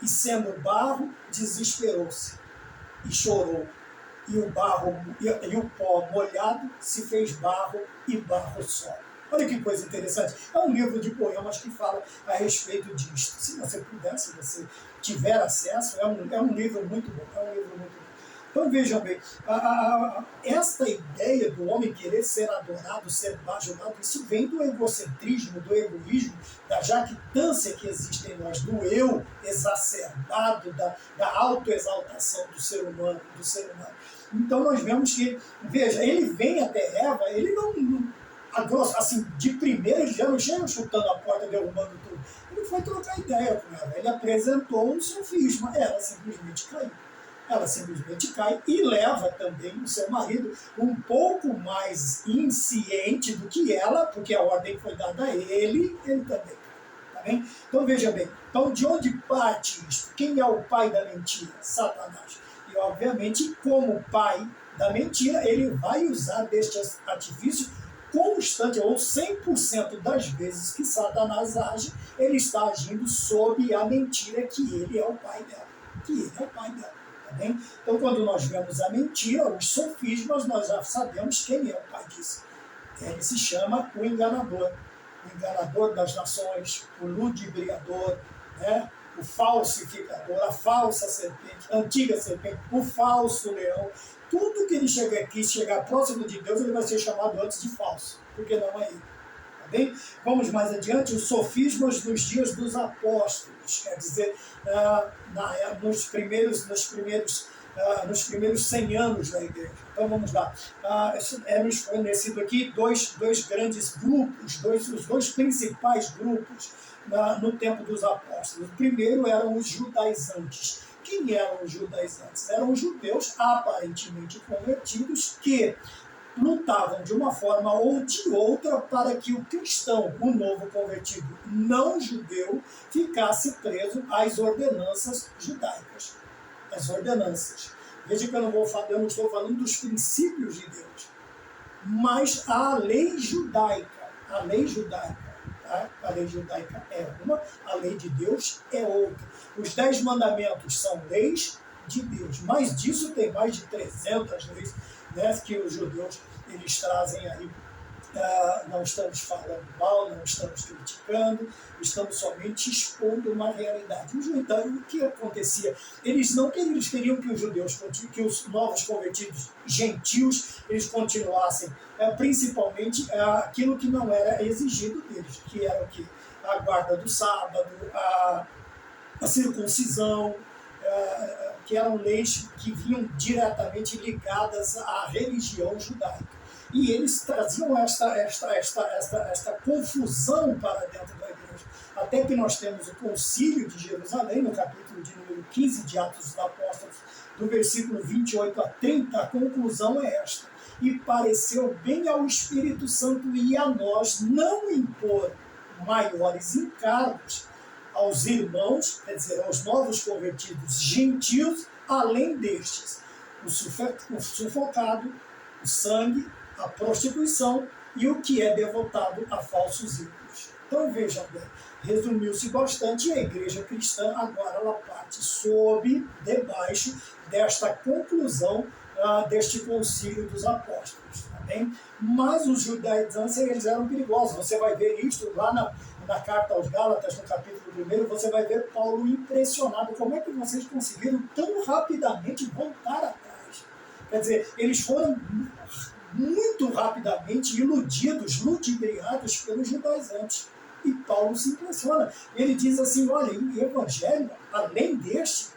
e sendo barro, desesperou-se e chorou. E o barro e o pó molhado se fez barro e barro só. Olha que coisa interessante. É um livro de poemas que fala a respeito disso. Se você puder, se você tiver acesso, é um livro muito bom. É um livro muito bom. Então vejam bem, esta ideia do homem querer ser adorado, ser bajulado, isso vem do egocentrismo, do egoísmo, da jactância que existe em nós, do eu exacerbado, da autoexaltação do ser humano. Então nós vemos que, veja, ele vem até Eva, ele não assim, de primeira ele já não chega chutando a porta, derrubando tudo. Ele foi trocar ideia com ela, ele apresentou um sofisma, ela simplesmente caiu. Ela simplesmente cai e leva também o seu marido um pouco mais insciente do que ela, porque a ordem foi dada a ele também cai. Tá bem? Então veja bem, então de onde parte isto? Quem é o pai da mentira? Satanás. E obviamente, como pai da mentira, ele vai usar deste artifício constante, ou 100% das vezes que Satanás age, ele está agindo sob a mentira que ele é o pai dela. Tá bem? Então, quando nós vemos a mentira, os sofismas, nós já sabemos quem é o pai disso. Ele se chama o enganador das nações, o ludibriador, né? O falsificador, a falsa serpente, a antiga serpente, o falso leão. Tudo que ele chegar próximo de Deus, ele vai ser chamado antes de falso, porque não é ele. Tá bem? Vamos mais adiante, os sofismas nos dias dos apóstolos, quer dizer, nos primeiros 100 anos da igreja. Então vamos lá. Nos fornecido aqui dois grandes grupos, os dois principais grupos no tempo dos apóstolos. O primeiro eram os judaizantes. Quem eram os judaizantes? Eram os judeus aparentemente convertidos que lutavam de uma forma ou de outra para que o cristão, o novo convertido não judeu, ficasse preso às ordenanças judaicas. As ordenanças. Veja que eu não estou falando dos princípios de Deus, mas a lei judaica. A lei judaica é uma, a lei de Deus é outra. Os 10 mandamentos são leis de Deus, mas disso tem mais de 300 leis, né, que os judeus eles trazem aí. Não estamos falando mal, não estamos criticando, estamos somente expondo uma realidade. Os judeus, o que acontecia? Eles queriam que os judeus, que os novos convertidos gentios, eles continuassem, principalmente aquilo que não era exigido deles, que era o quê? A guarda do sábado, a circuncisão, que eram leis que vinham diretamente ligadas à religião judaica. E eles traziam esta confusão para dentro da igreja. Até que nós temos o Concílio de Jerusalém, no capítulo de número 15 de Atos dos Apóstolos, do versículo 28 a 30, a conclusão é esta. E pareceu bem ao Espírito Santo e a nós não impor maiores encargos aos irmãos, quer dizer, aos novos convertidos gentios, além destes, o sufocado, o sangue, a prostituição e o que é devotado a falsos ídolos. Então vejam bem, resumiu-se bastante e a igreja cristã agora ela parte debaixo desta conclusão deste concílio dos apóstolos. Tá bem? Mas os judaizantes eles eram perigosos. Você vai ver isso lá na carta aos Gálatas, no capítulo 1, você vai ver Paulo impressionado. Como é que vocês conseguiram tão rapidamente voltar atrás? Quer dizer, eles foram muito rapidamente iludidos, ludibriados pelos judaizantes. E Paulo se impressiona. Ele diz assim, olha, o evangelho, além deste,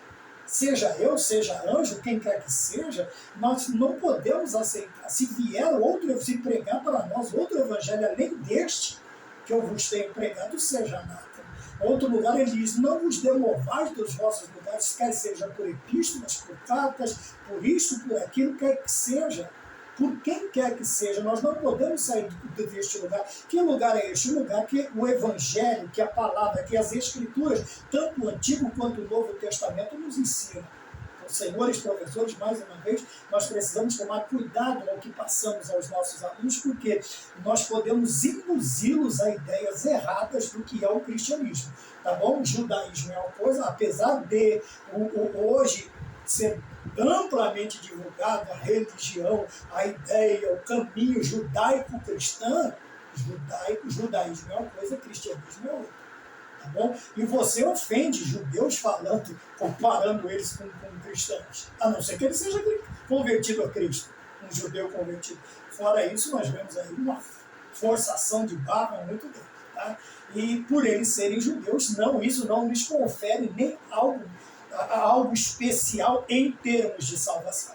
seja eu, seja anjo, quem quer que seja, nós não podemos aceitar. Se vier outro, se pregar para nós outro evangelho além deste, que eu vos tenho pregado, seja anátema. Outro lugar ele diz, não vos demovais dos vossos lugares, quer seja por epístolas, por cartas, por isto, por aquilo, quer que seja, por quem quer que seja, nós não podemos sair deste lugar. Que lugar é este? O lugar que o Evangelho, que a palavra, que as Escrituras, tanto o Antigo quanto o Novo Testamento, nos ensinam. Então, senhores professores, mais uma vez, nós precisamos tomar cuidado no que passamos aos nossos alunos, porque nós podemos induzi-los a ideias erradas do que é o cristianismo. Tá bom? O judaísmo é uma coisa, apesar de hoje ser amplamente divulgado a religião, a ideia, o caminho judaico-cristão, judaísmo é uma coisa, cristianismo é outra. Tá bom? E você ofende judeus falando, comparando eles com cristãos, a não ser que ele seja convertido a Cristo, um judeu convertido. Fora isso, nós vemos aí uma forçação de barra muito grande. Tá? E por eles serem judeus, não, isso não lhes confere nem algo especial em termos de salvação.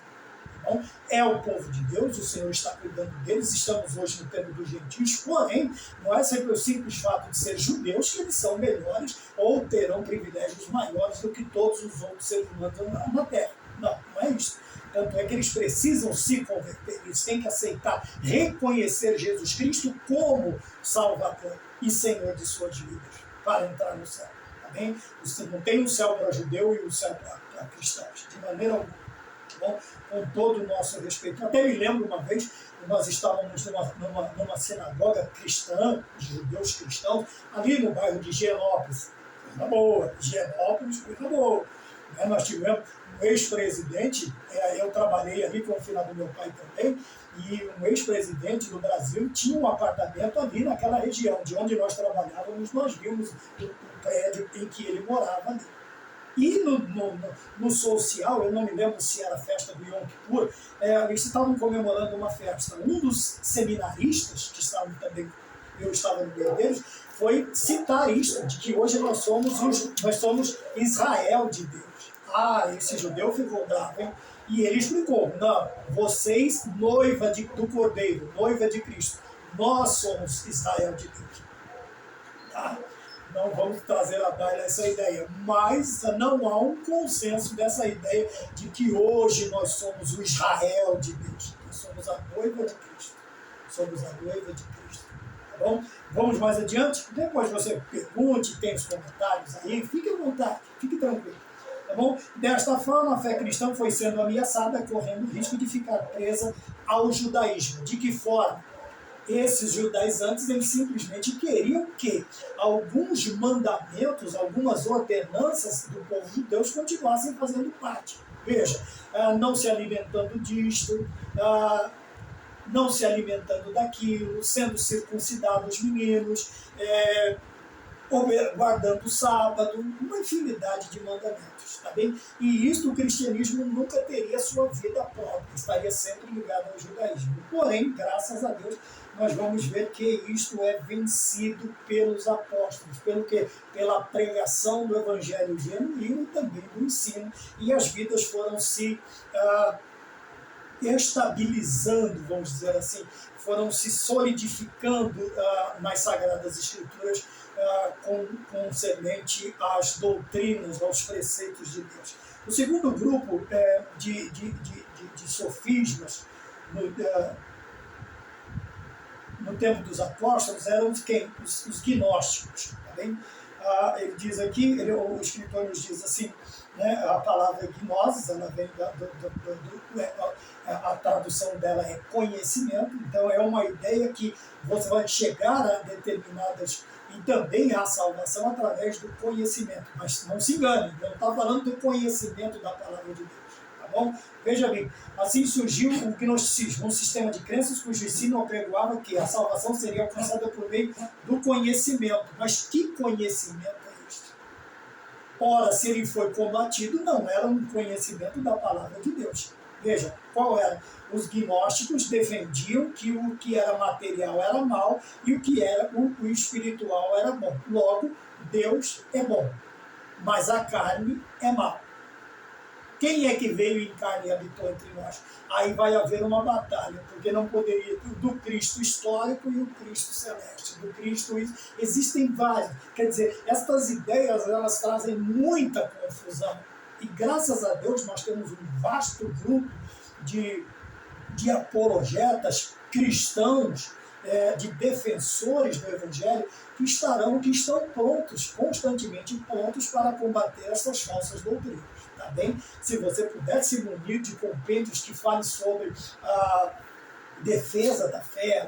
Então, é o povo de Deus, o Senhor está cuidando deles, estamos hoje no tempo dos gentios, porém, não é sempre o simples fato de ser judeus que eles são melhores ou terão privilégios maiores do que todos os outros seres humanos na Terra. Não, não é isso. Tanto é que eles precisam se converter, eles têm que aceitar, reconhecer Jesus Cristo como Salvador e Senhor de suas vidas, para entrar no céu. Bem? Você não tem um céu para judeu e um céu para cristãos, de maneira alguma. Bom, com todo o nosso respeito. Até me lembro uma vez, nós estávamos numa sinagoga cristã, de judeus cristãos, ali no bairro de Higienópolis. Coisa boa, Higienópolis, coisa boa. Nós tivemos um ex-presidente, eu trabalhei ali com o filho do meu pai também, e um ex-presidente do Brasil tinha um apartamento ali naquela região, de onde nós trabalhávamos, nós vimos o prédio em que ele morava ali. E no social, eu não me lembro se era a festa do Yom Kippur, eles estavam comemorando uma festa. Um dos seminaristas, que estavam também, eu estava no meio deles, foi citar isso, de que hoje nós somos Israel de Deus. Ah, esse judeu ficou bravo, hein? E ele explicou, não, vocês, noiva do Cordeiro, noiva de Cristo, nós somos Israel de Deus. Tá? Não vamos trazer à baila essa ideia, mas não há um consenso dessa ideia de que hoje nós somos o Israel de Deus. Nós somos a noiva de Cristo. Somos a noiva de Cristo. Tá bom? Vamos mais adiante? Depois você pergunte, tem os comentários aí, fique à vontade, fique tranquilo. Tá bom? Desta forma, a fé cristã foi sendo ameaçada, correndo o risco de ficar presa ao judaísmo. De que forma? Esses judaizantes, eles simplesmente queriam que alguns mandamentos, algumas ordenanças do povo judeu continuassem fazendo parte. Veja, não se alimentando disto, não se alimentando daquilo, sendo circuncidados os meninos, guardando o sábado, uma infinidade de mandamentos, tá bem? E isso o cristianismo nunca teria sua vida própria, estaria sempre ligado ao judaísmo. Porém, graças a Deus, nós vamos ver que isto é vencido pelos apóstolos, pela pregação do evangelho genuíno e também do ensino, e as vidas foram se estabilizando, vamos dizer assim, foram se solidificando nas Sagradas Escrituras concernente às doutrinas, aos preceitos de Deus. O segundo grupo de sofismas no tempo dos apóstolos eram quem? Os gnósticos. Tá bem? Ele diz aqui, o escritor nos diz assim, né, a palavra gnosis, ela vem a tradução dela é conhecimento, então é uma ideia que você vai chegar a determinadas, e também a salvação através do conhecimento, mas não se engane, não está falando do conhecimento da palavra de Deus, tá bom? Veja bem, assim surgiu o gnosticismo, um sistema de crenças cujo ensino apregoava que a salvação seria alcançada por meio do conhecimento, mas que conhecimento é este? Ora, se ele foi combatido, não era um conhecimento da palavra de Deus. Veja, qual era? Os gnósticos defendiam que o que era material era mal e o que era o espiritual era bom. Logo, Deus é bom, mas a carne é mal. Quem é que veio em carne e habitou entre nós? Aí vai haver uma batalha, porque não poderia, do Cristo histórico e o Cristo celeste. Do Cristo, existem vários. Quer dizer, estas ideias, elas trazem muita confusão. E graças a Deus nós temos um vasto grupo de apologetas cristãos, de defensores do Evangelho, que estão prontos, constantemente prontos para combater essas falsas doutrinas. Tá bem? Se você puder se munir de compêndios que falem sobre a defesa da fé,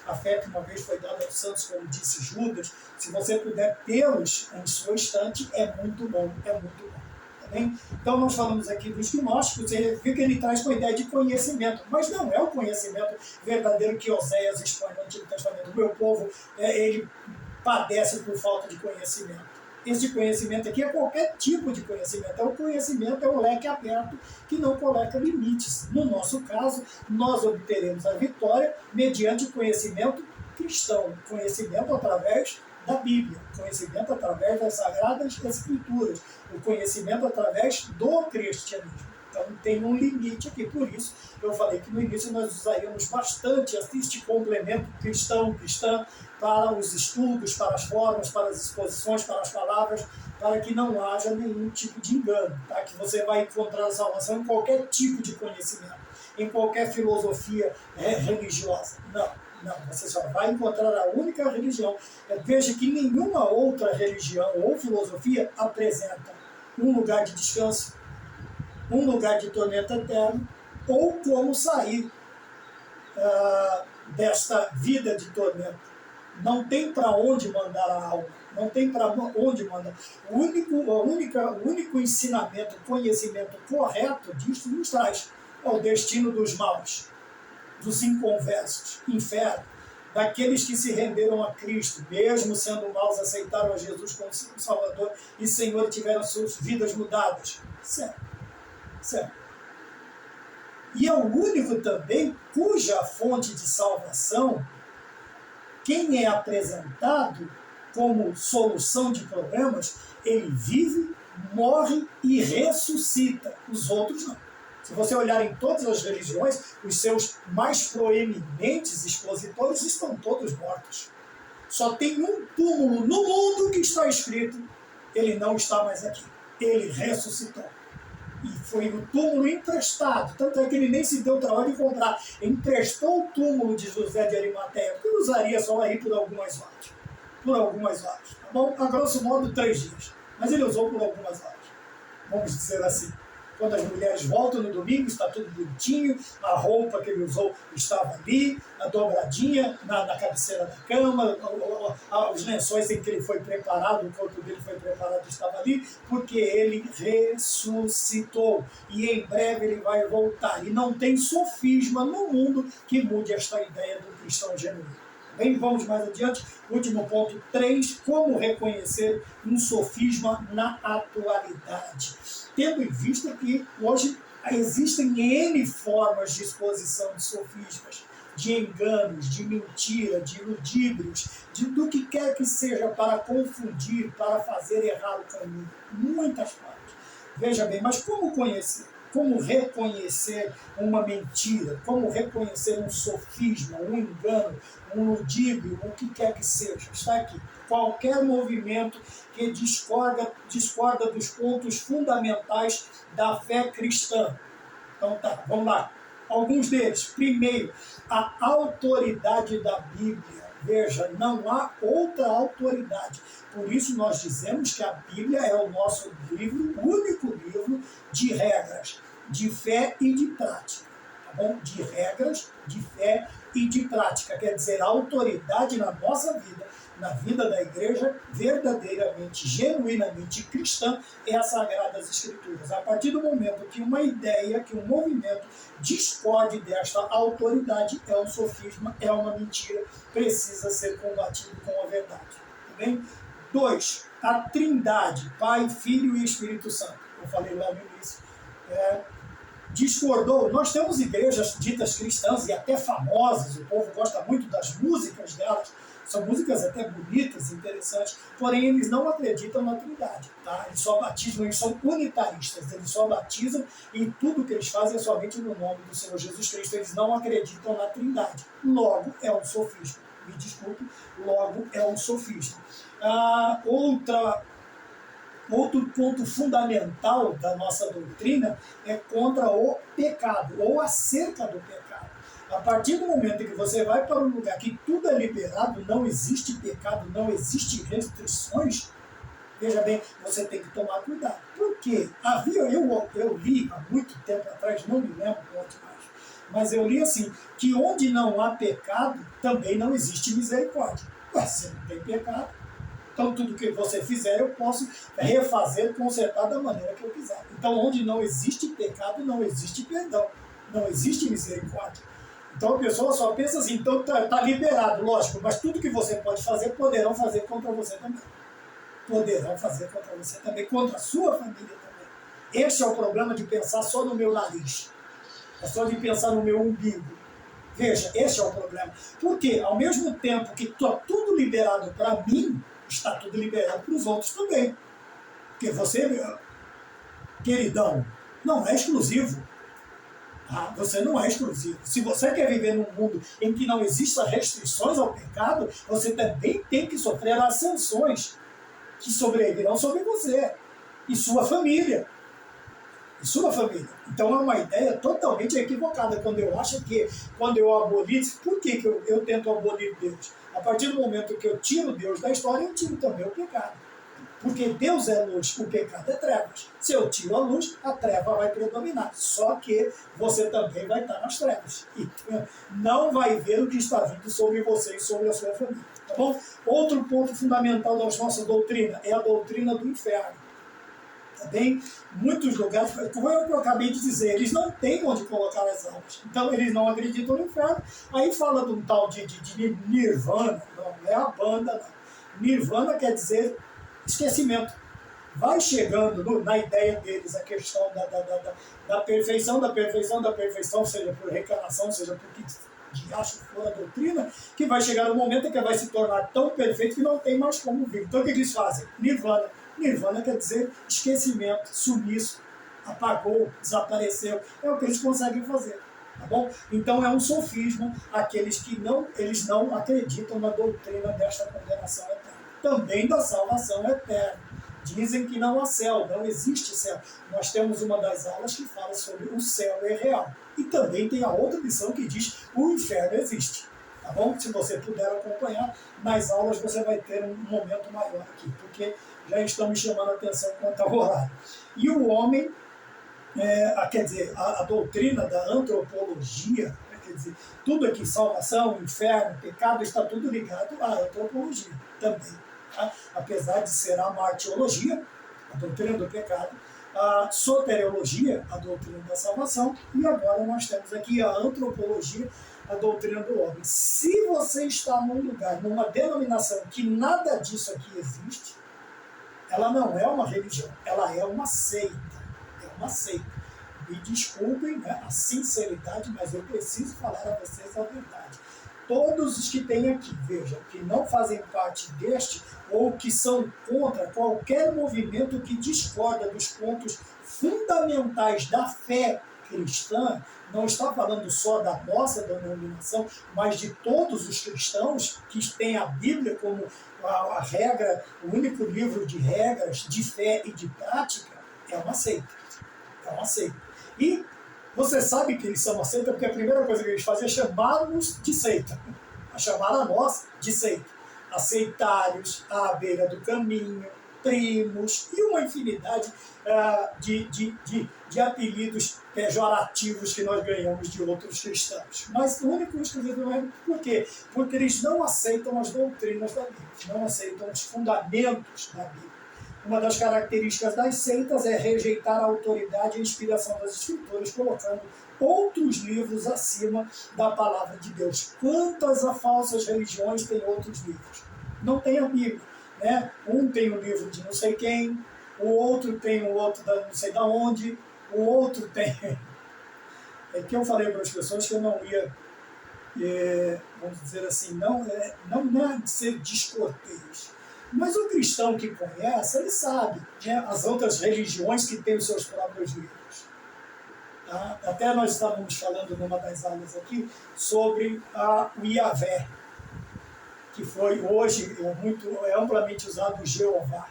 a fé que uma vez foi dada aos santos, como disse Judas, se você puder tê-los em sua estante, é muito bom, é muito bom. Tá bem? Então nós falamos aqui dos gnósticos, ele traz com a ideia de conhecimento, mas não é o conhecimento verdadeiro que Oséias expõe no Antigo Testamento. O meu povo, ele padece por falta de conhecimento. Esse conhecimento aqui é qualquer tipo de conhecimento. O conhecimento é o leque aberto que não coloca limites. No nosso caso, nós obteremos a vitória mediante o conhecimento cristão, conhecimento através da Bíblia, conhecimento através das Sagradas Escrituras, o conhecimento através do cristianismo. Então tem um limite aqui, por isso eu falei que no início nós usaríamos bastante este complemento cristão-cristã para os estudos, para as formas, para as exposições, para as palavras, para que não haja nenhum tipo de engano, tá? Que você vai encontrar a salvação em qualquer tipo de conhecimento, em qualquer filosofia religiosa. Não, você só vai encontrar a única religião. Veja que nenhuma outra religião ou filosofia apresenta um lugar de descanso, um lugar de tormento eterno, ou como sair desta vida de tormento. Não tem para onde mandar a alma, não tem para onde mandar. O único ensinamento, conhecimento correto disso nos traz o destino dos maus, dos inconversos, inferno, daqueles que se renderam a Cristo, mesmo sendo maus, aceitaram a Jesus como Salvador e Senhor e tiveram suas vidas mudadas. Certo. E é o único também cuja fonte de salvação, quem é apresentado como solução de problemas, ele vive, morre e ressuscita. Os outros não. Se você olhar em todas as religiões, os seus mais proeminentes expositores estão todos mortos. Só tem um túmulo no mundo que está escrito: ele não está mais aqui. Ele ressuscitou. E foi o túmulo emprestado, tanto é que ele nem se deu trabalho de comprar. Emprestou o túmulo de José de Arimateia, porque usaria só aí por algumas horas. Tá bom? A grosso modo 3 dias. Mas ele usou por algumas horas. Vamos dizer assim. Quando as mulheres voltam no domingo, está tudo bonitinho, a roupa que ele usou estava ali, a dobradinha na cabeceira da cama, os lençóis em que ele foi preparado, o corpo dele foi preparado estava ali, porque ele ressuscitou. E em breve ele vai voltar. E não tem sofisma no mundo que mude esta ideia do cristão genuíno. Bem, vamos mais adiante. Último ponto 3, como reconhecer um sofisma na atualidade. Tendo em vista que hoje existem N formas de exposição de sofismas, de enganos, de mentira, de ludíbrios, do que quer que seja para confundir, para fazer errar o caminho. Muitas formas. Veja bem, mas como conhecer? Como reconhecer uma mentira? Como reconhecer um sofisma, um engano, um ludíbrio, o que quer que seja? Está aqui. Qualquer movimento que discorda dos pontos fundamentais da fé cristã. Então tá, vamos lá. Alguns deles. Primeiro, a autoridade da Bíblia. Veja, não há outra autoridade. Por isso nós dizemos que a Bíblia é o nosso livro, o único livro de regras, de fé e de prática. Tá bom? De regras, de fé e de prática. Quer dizer, a autoridade na nossa vida, na vida da igreja, verdadeiramente, genuinamente cristã, é as Sagradas Escrituras. A partir do momento que uma ideia, que um movimento discorde desta autoridade, é um sofisma, é uma mentira, precisa ser combatido com a verdade. Tá bem? 2. A Trindade, Pai, Filho e Espírito Santo. Eu falei lá no início. discordou. Nós temos igrejas ditas cristãs e até famosas, o povo gosta muito das músicas delas, são músicas até bonitas, interessantes, porém eles não acreditam na Trindade. Tá? Eles só batizam, eles são unitaristas, eles só batizam e tudo que eles fazem é somente no nome do Senhor Jesus Cristo. Eles não acreditam na Trindade. Logo, é um sofisma. Me desculpe, logo é um sofisma. Outro ponto fundamental da nossa doutrina é contra o pecado, ou acerca do pecado. A partir do momento em que você vai para um lugar que tudo é liberado, não existe pecado, não existe restrições, veja bem, você tem que tomar cuidado. Por quê? Eu li há muito tempo atrás, não me lembro onde mais, mas eu li assim, que onde não há pecado, também não existe misericórdia. Ué, se não tem pecado, então tudo que você fizer eu posso refazer, consertar da maneira que eu quiser. Então onde não existe pecado, não existe perdão, não existe misericórdia. Então a pessoa só pensa assim, então está liberado, lógico, mas tudo que você pode fazer, poderão fazer contra você também. Poderão fazer contra você também, contra a sua família também. Esse é o problema de pensar só no meu nariz, é só de pensar no meu umbigo. Veja, esse é o problema. Porque ao mesmo tempo que está tudo liberado para mim, está tudo liberado para os outros também. Porque você, queridão, não é exclusivo. Você não é exclusivo. Se você quer viver num mundo em que não existam restrições ao pecado, você também tem que sofrer as sanções que sobrevirão sobre você e sua família. E sua família. Então é uma ideia totalmente equivocada quando eu acho que, quando eu abolir, por que eu tento abolir Deus? A partir do momento que eu tiro Deus da história, eu tiro também o pecado. Porque Deus é luz, o pecado é trevas. Se eu tiro a luz, a treva vai predominar. Só que você também vai estar nas trevas. E não vai ver o que está vindo sobre você e sobre a sua família. Tá bom? Outro ponto fundamental da nossa doutrina é a doutrina do inferno. Tá bem? Muitos lugares, como eu acabei de dizer, eles não têm onde colocar as almas. Então eles não acreditam no inferno. Aí fala de um tal de Nirvana. Não é a banda, não. Nirvana quer dizer esquecimento. Vai chegando na ideia deles a questão da perfeição, seja por reencarnação, seja por que de acho que for a doutrina, que vai chegar um momento em que vai se tornar tão perfeito que não tem mais como vir. Então o que eles fazem? Nirvana. Nirvana quer dizer esquecimento, sumiço, apagou, desapareceu. É o que eles conseguem fazer. Tá bom? Então é um sofismo aqueles que eles não acreditam na doutrina desta condenação eterna. Também da salvação eterna. Dizem que não há céu, não existe céu. Nós temos uma das aulas que fala sobre o céu é real. E também tem a outra lição que diz o inferno existe. Tá bom? Se você puder acompanhar, nas aulas você vai ter um momento maior aqui, porque já estamos chamando a atenção quanto ao horário. E o homem, quer dizer, a doutrina da antropologia, quer dizer, tudo aqui, salvação, inferno, pecado, está tudo ligado à antropologia também. Tá? Apesar de ser a martiologia, a doutrina do pecado, a soteriologia, a doutrina da salvação, e agora nós temos aqui a antropologia, a doutrina do homem. Se você está num lugar, numa denominação que nada disso aqui existe, ela não é uma religião, ela é uma seita. É uma seita. Me desculpem, né, a sinceridade, mas eu preciso falar a vocês a verdade. Todos os que têm aqui, vejam, que não fazem parte deste ou que são contra qualquer movimento que discorda dos pontos fundamentais da fé cristã, não está falando só da nossa denominação, mas de todos os cristãos que têm a Bíblia como a regra, o único livro de regras de fé e de prática, é uma seita. É uma seita. E você sabe que eles são uma seita porque a primeira coisa que eles fazem é chamar-nos de seita. A chamar a nós de seita. Aceitários, à beira do caminho, primos e uma infinidade de apelidos pejorativos que nós ganhamos de outros cristãos. Mas o único exclusivo não é por quê? Porque eles não aceitam as doutrinas da Bíblia, não aceitam os fundamentos da Bíblia. Uma das características das seitas é rejeitar a autoridade e a inspiração das Escrituras, colocando outros livros acima da palavra de Deus. Quantas falsas religiões têm outros livros? Não tem a Bíblia. Né? Um tem o livro de não sei quem, o outro tem o outro da não sei da onde, o outro tem é que eu falei para as pessoas que eu não ia, vamos dizer assim, não é ser descortês. Mas o cristão que conhece, ele sabe, né, as outras religiões que têm os seus próprios livros. Tá? Até nós estávamos falando numa das aulas aqui sobre o Iavé, que foi hoje é amplamente usado o Jeová.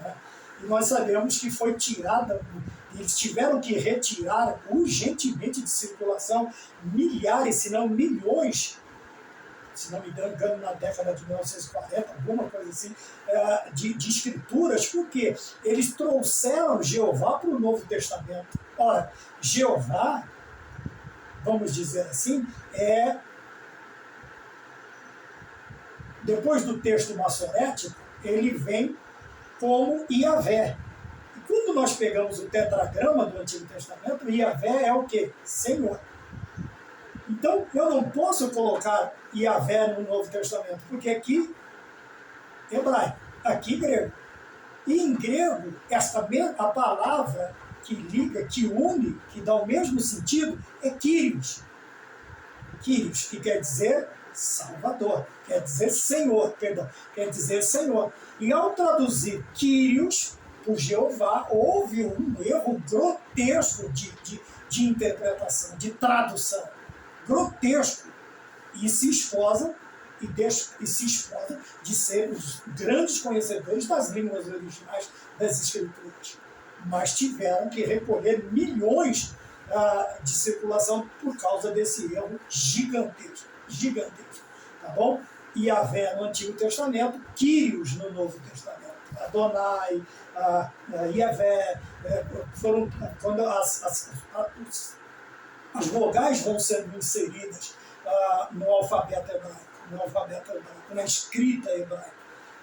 Né? E nós sabemos que foi tirada, eles tiveram que retirar urgentemente de circulação milhares, se não milhões, se não me engano, na década de 1940, alguma coisa assim, de escrituras, porque eles trouxeram Jeová para o Novo Testamento. Ora, Jeová, vamos dizer assim, depois do texto maçorético, ele vem como Iavé. E quando nós pegamos o tetragrama do Antigo Testamento, Iavé é o quê? Senhor. Então, eu não posso colocar Iavé no Novo Testamento, porque aqui, hebraico, aqui grego. E em grego, a palavra que liga, que une, que dá o mesmo sentido, é Kyrios. Kyrios, que quer dizer Salvador, quer dizer Senhor, perdão, quer dizer Senhor. E ao traduzir Kyrios por Jeová, houve um erro grotesco de interpretação, de tradução. Grotesco. E se esforçam de ser os grandes conhecedores das línguas originais das Escrituras. Mas tiveram que recolher milhões de circulação por causa desse erro gigantesco. Tá bom? Iavé no Antigo Testamento, Kyrios no Novo Testamento. Adonai, Iavé, foram quando as vogais vão sendo inseridas no alfabeto hebraico, na escrita hebraica.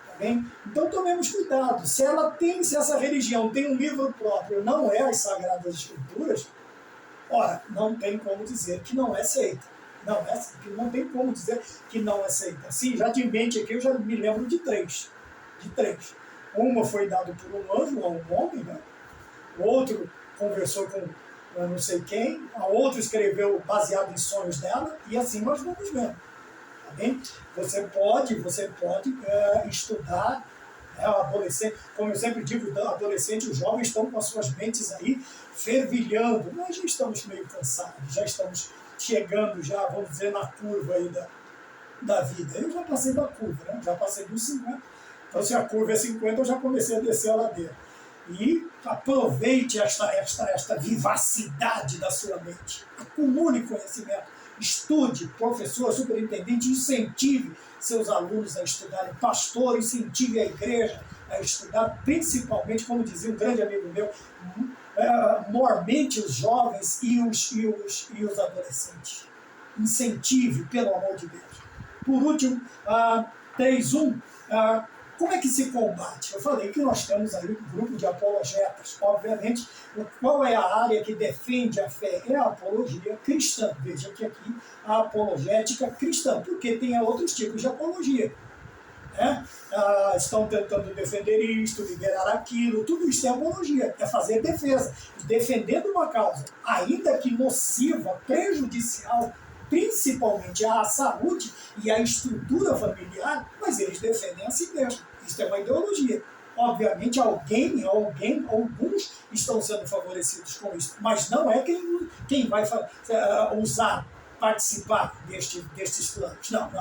Tá bem? Então tomemos cuidado. Se essa religião tem um livro próprio, não é as Sagradas Escrituras, ora, não tem como dizer que não é seita. Não tem como dizer que não é seita. Sim, já de mente aqui eu já me lembro de três. Uma foi dada por um anjo a um homem, né? O outro conversou com eu não sei quem, a outra escreveu baseado em sonhos dela, e assim nós vamos vendo. Tá bem? Você pode estudar, adolescente, como eu sempre digo, adolescente e os jovens estão com as suas mentes aí fervilhando. Nós já estamos meio cansados, já estamos chegando, vamos dizer, na curva aí da vida. Eu já passei da curva, né? Já passei dos 50. Então, se a curva é 50, eu já comecei a descer a ladeira. E aproveite esta vivacidade da sua mente. Acumule conhecimento. Estude, professor, superintendente, incentive seus alunos a estudarem. Pastor, incentive a igreja a estudar, principalmente, como dizia um grande amigo meu, mormente os jovens e os adolescentes. Incentive, pelo amor de Deus. Por último, 3.1. Como é que se combate? Eu falei que nós temos aí um grupo de apologetas. Obviamente, qual é a área que defende a fé? É a apologia cristã. Veja que aqui a apologética cristã, porque tem outros tipos de apologia. Né? Estão tentando defender isto, liberar aquilo, tudo isso é apologia, é fazer defesa, defendendo uma causa, ainda que nociva, prejudicial, principalmente à saúde e à estrutura familiar, mas eles defendem a si mesmos. Isso é uma ideologia. Obviamente, alguns estão sendo favorecidos com isso, mas não é quem vai participar destes planos. Não.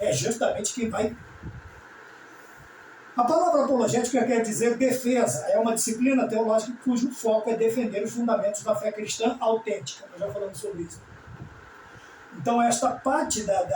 É justamente quem vai. A palavra apologética quer dizer defesa. É uma disciplina teológica cujo foco é defender os fundamentos da fé cristã autêntica. Nós já falamos sobre isso. Então, esta parte da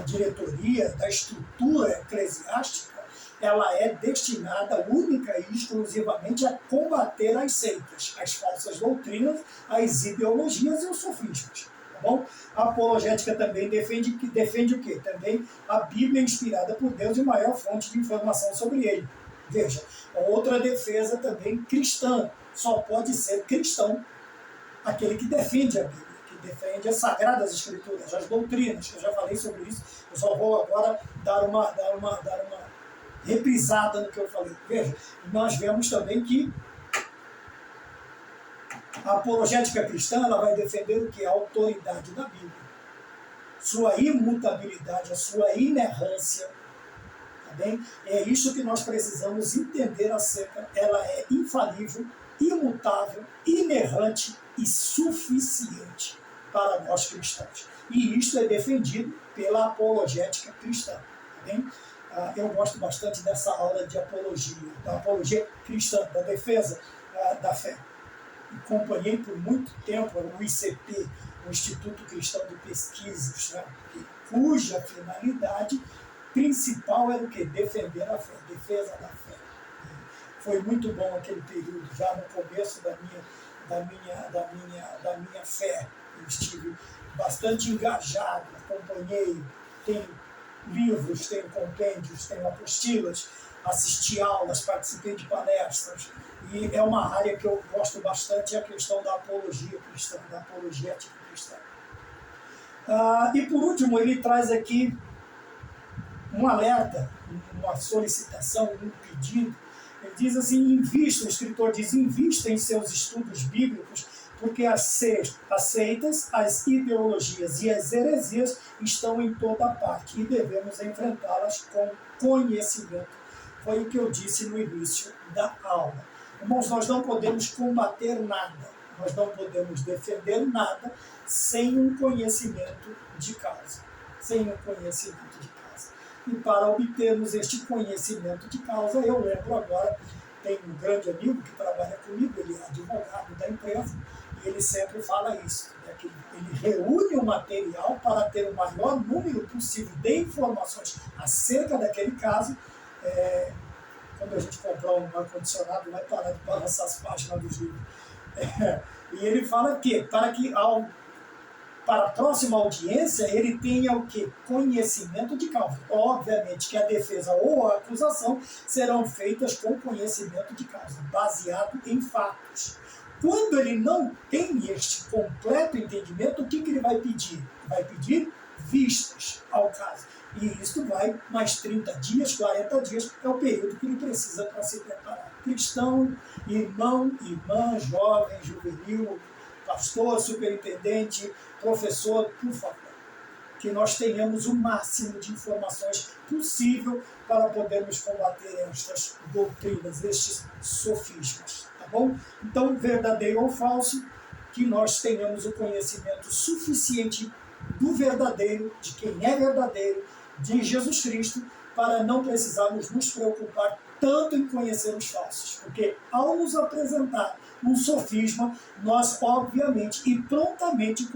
diretoria, da estrutura eclesiástica, ela é destinada única e exclusivamente a combater as seitas, as falsas doutrinas, as ideologias e os sofismas. Tá bom? A apologética também defende o quê? Também a Bíblia inspirada por Deus e maior fonte de informação sobre ele. Veja, outra defesa também cristã. Só pode ser cristão aquele que defende a Bíblia, que defende as Sagradas Escrituras, as doutrinas, que eu já falei sobre isso. Eu só vou agora dar uma reprisada no que eu falei. Veja, nós vemos também que A apologética cristã ela vai defender o que? A autoridade da Bíblia, sua imutabilidade, a sua inerrância. Tá bem? É isso que nós precisamos entender acerca. Ela é infalível, imutável, inerrante e suficiente para nós cristãos. E isto é defendido pela apologética cristã. Tá bem? Eu gosto bastante dessa aula de apologia, da apologia cristã, da defesa da fé. Acompanhei por muito tempo o ICP, o Instituto Cristão de Pesquisas, né, cuja finalidade principal era o quê? Defender a fé, defesa da fé. Foi muito bom aquele período, já no começo da minha fé. Eu estive bastante engajado, acompanhei, tenho livros, tenho compêndios, tenho apostilas, assisti aulas, participei de palestras. E é uma área que eu gosto bastante, é a questão da apologia cristã, da apologética cristã. E por último, ele traz aqui um alerta, uma solicitação, um pedido. Ele diz assim, invista, o escritor diz, invista em seus estudos bíblicos, porque as seitas, as ideologias e as heresias estão em toda parte e devemos enfrentá-las com conhecimento. Foi o que eu disse no início da aula. Irmãos, nós não podemos combater nada, nós não podemos defender nada sem um conhecimento de causa. Sem um conhecimento de causa. E para obtermos este conhecimento de causa, eu lembro agora, tem um grande amigo que trabalha comigo, ele é advogado da empresa, e ele sempre fala isso, né, que ele reúne o material para ter o maior número possível de informações acerca daquele caso. Quando a gente comprar um ar-condicionado, vai parar de balançar as páginas dos livros. E ele fala que, para a próxima audiência, ele tenha o quê? Conhecimento de causa. Obviamente que a defesa ou a acusação serão feitas com conhecimento de causa, baseado em fatos. Quando ele não tem este completo entendimento, o que ele vai pedir? Vai pedir vistas ao caso. E isso vai mais 30 dias, 40 dias, é o período que ele precisa para se preparar. Cristão, irmão, irmã, jovem, juvenil, pastor, superintendente, professor, por favor, que nós tenhamos o máximo de informações possível para podermos combater estas doutrinas, estes sofismas, tá bom? Então, verdadeiro ou falso, que nós tenhamos o conhecimento suficiente do verdadeiro, de quem é verdadeiro, de Jesus Cristo, para não precisarmos nos preocupar tanto em conhecer os falsos, porque ao nos apresentar um sofisma, nós obviamente e prontamente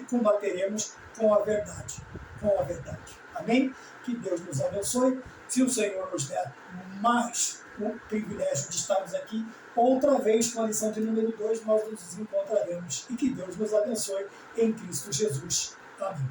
combateremos com a verdade. Com a verdade. Amém? Que Deus nos abençoe. Se o Senhor nos der mais o privilégio de estarmos aqui, outra vez com a lição de número 2, nós nos encontraremos. E que Deus nos abençoe em Cristo Jesus. Amém.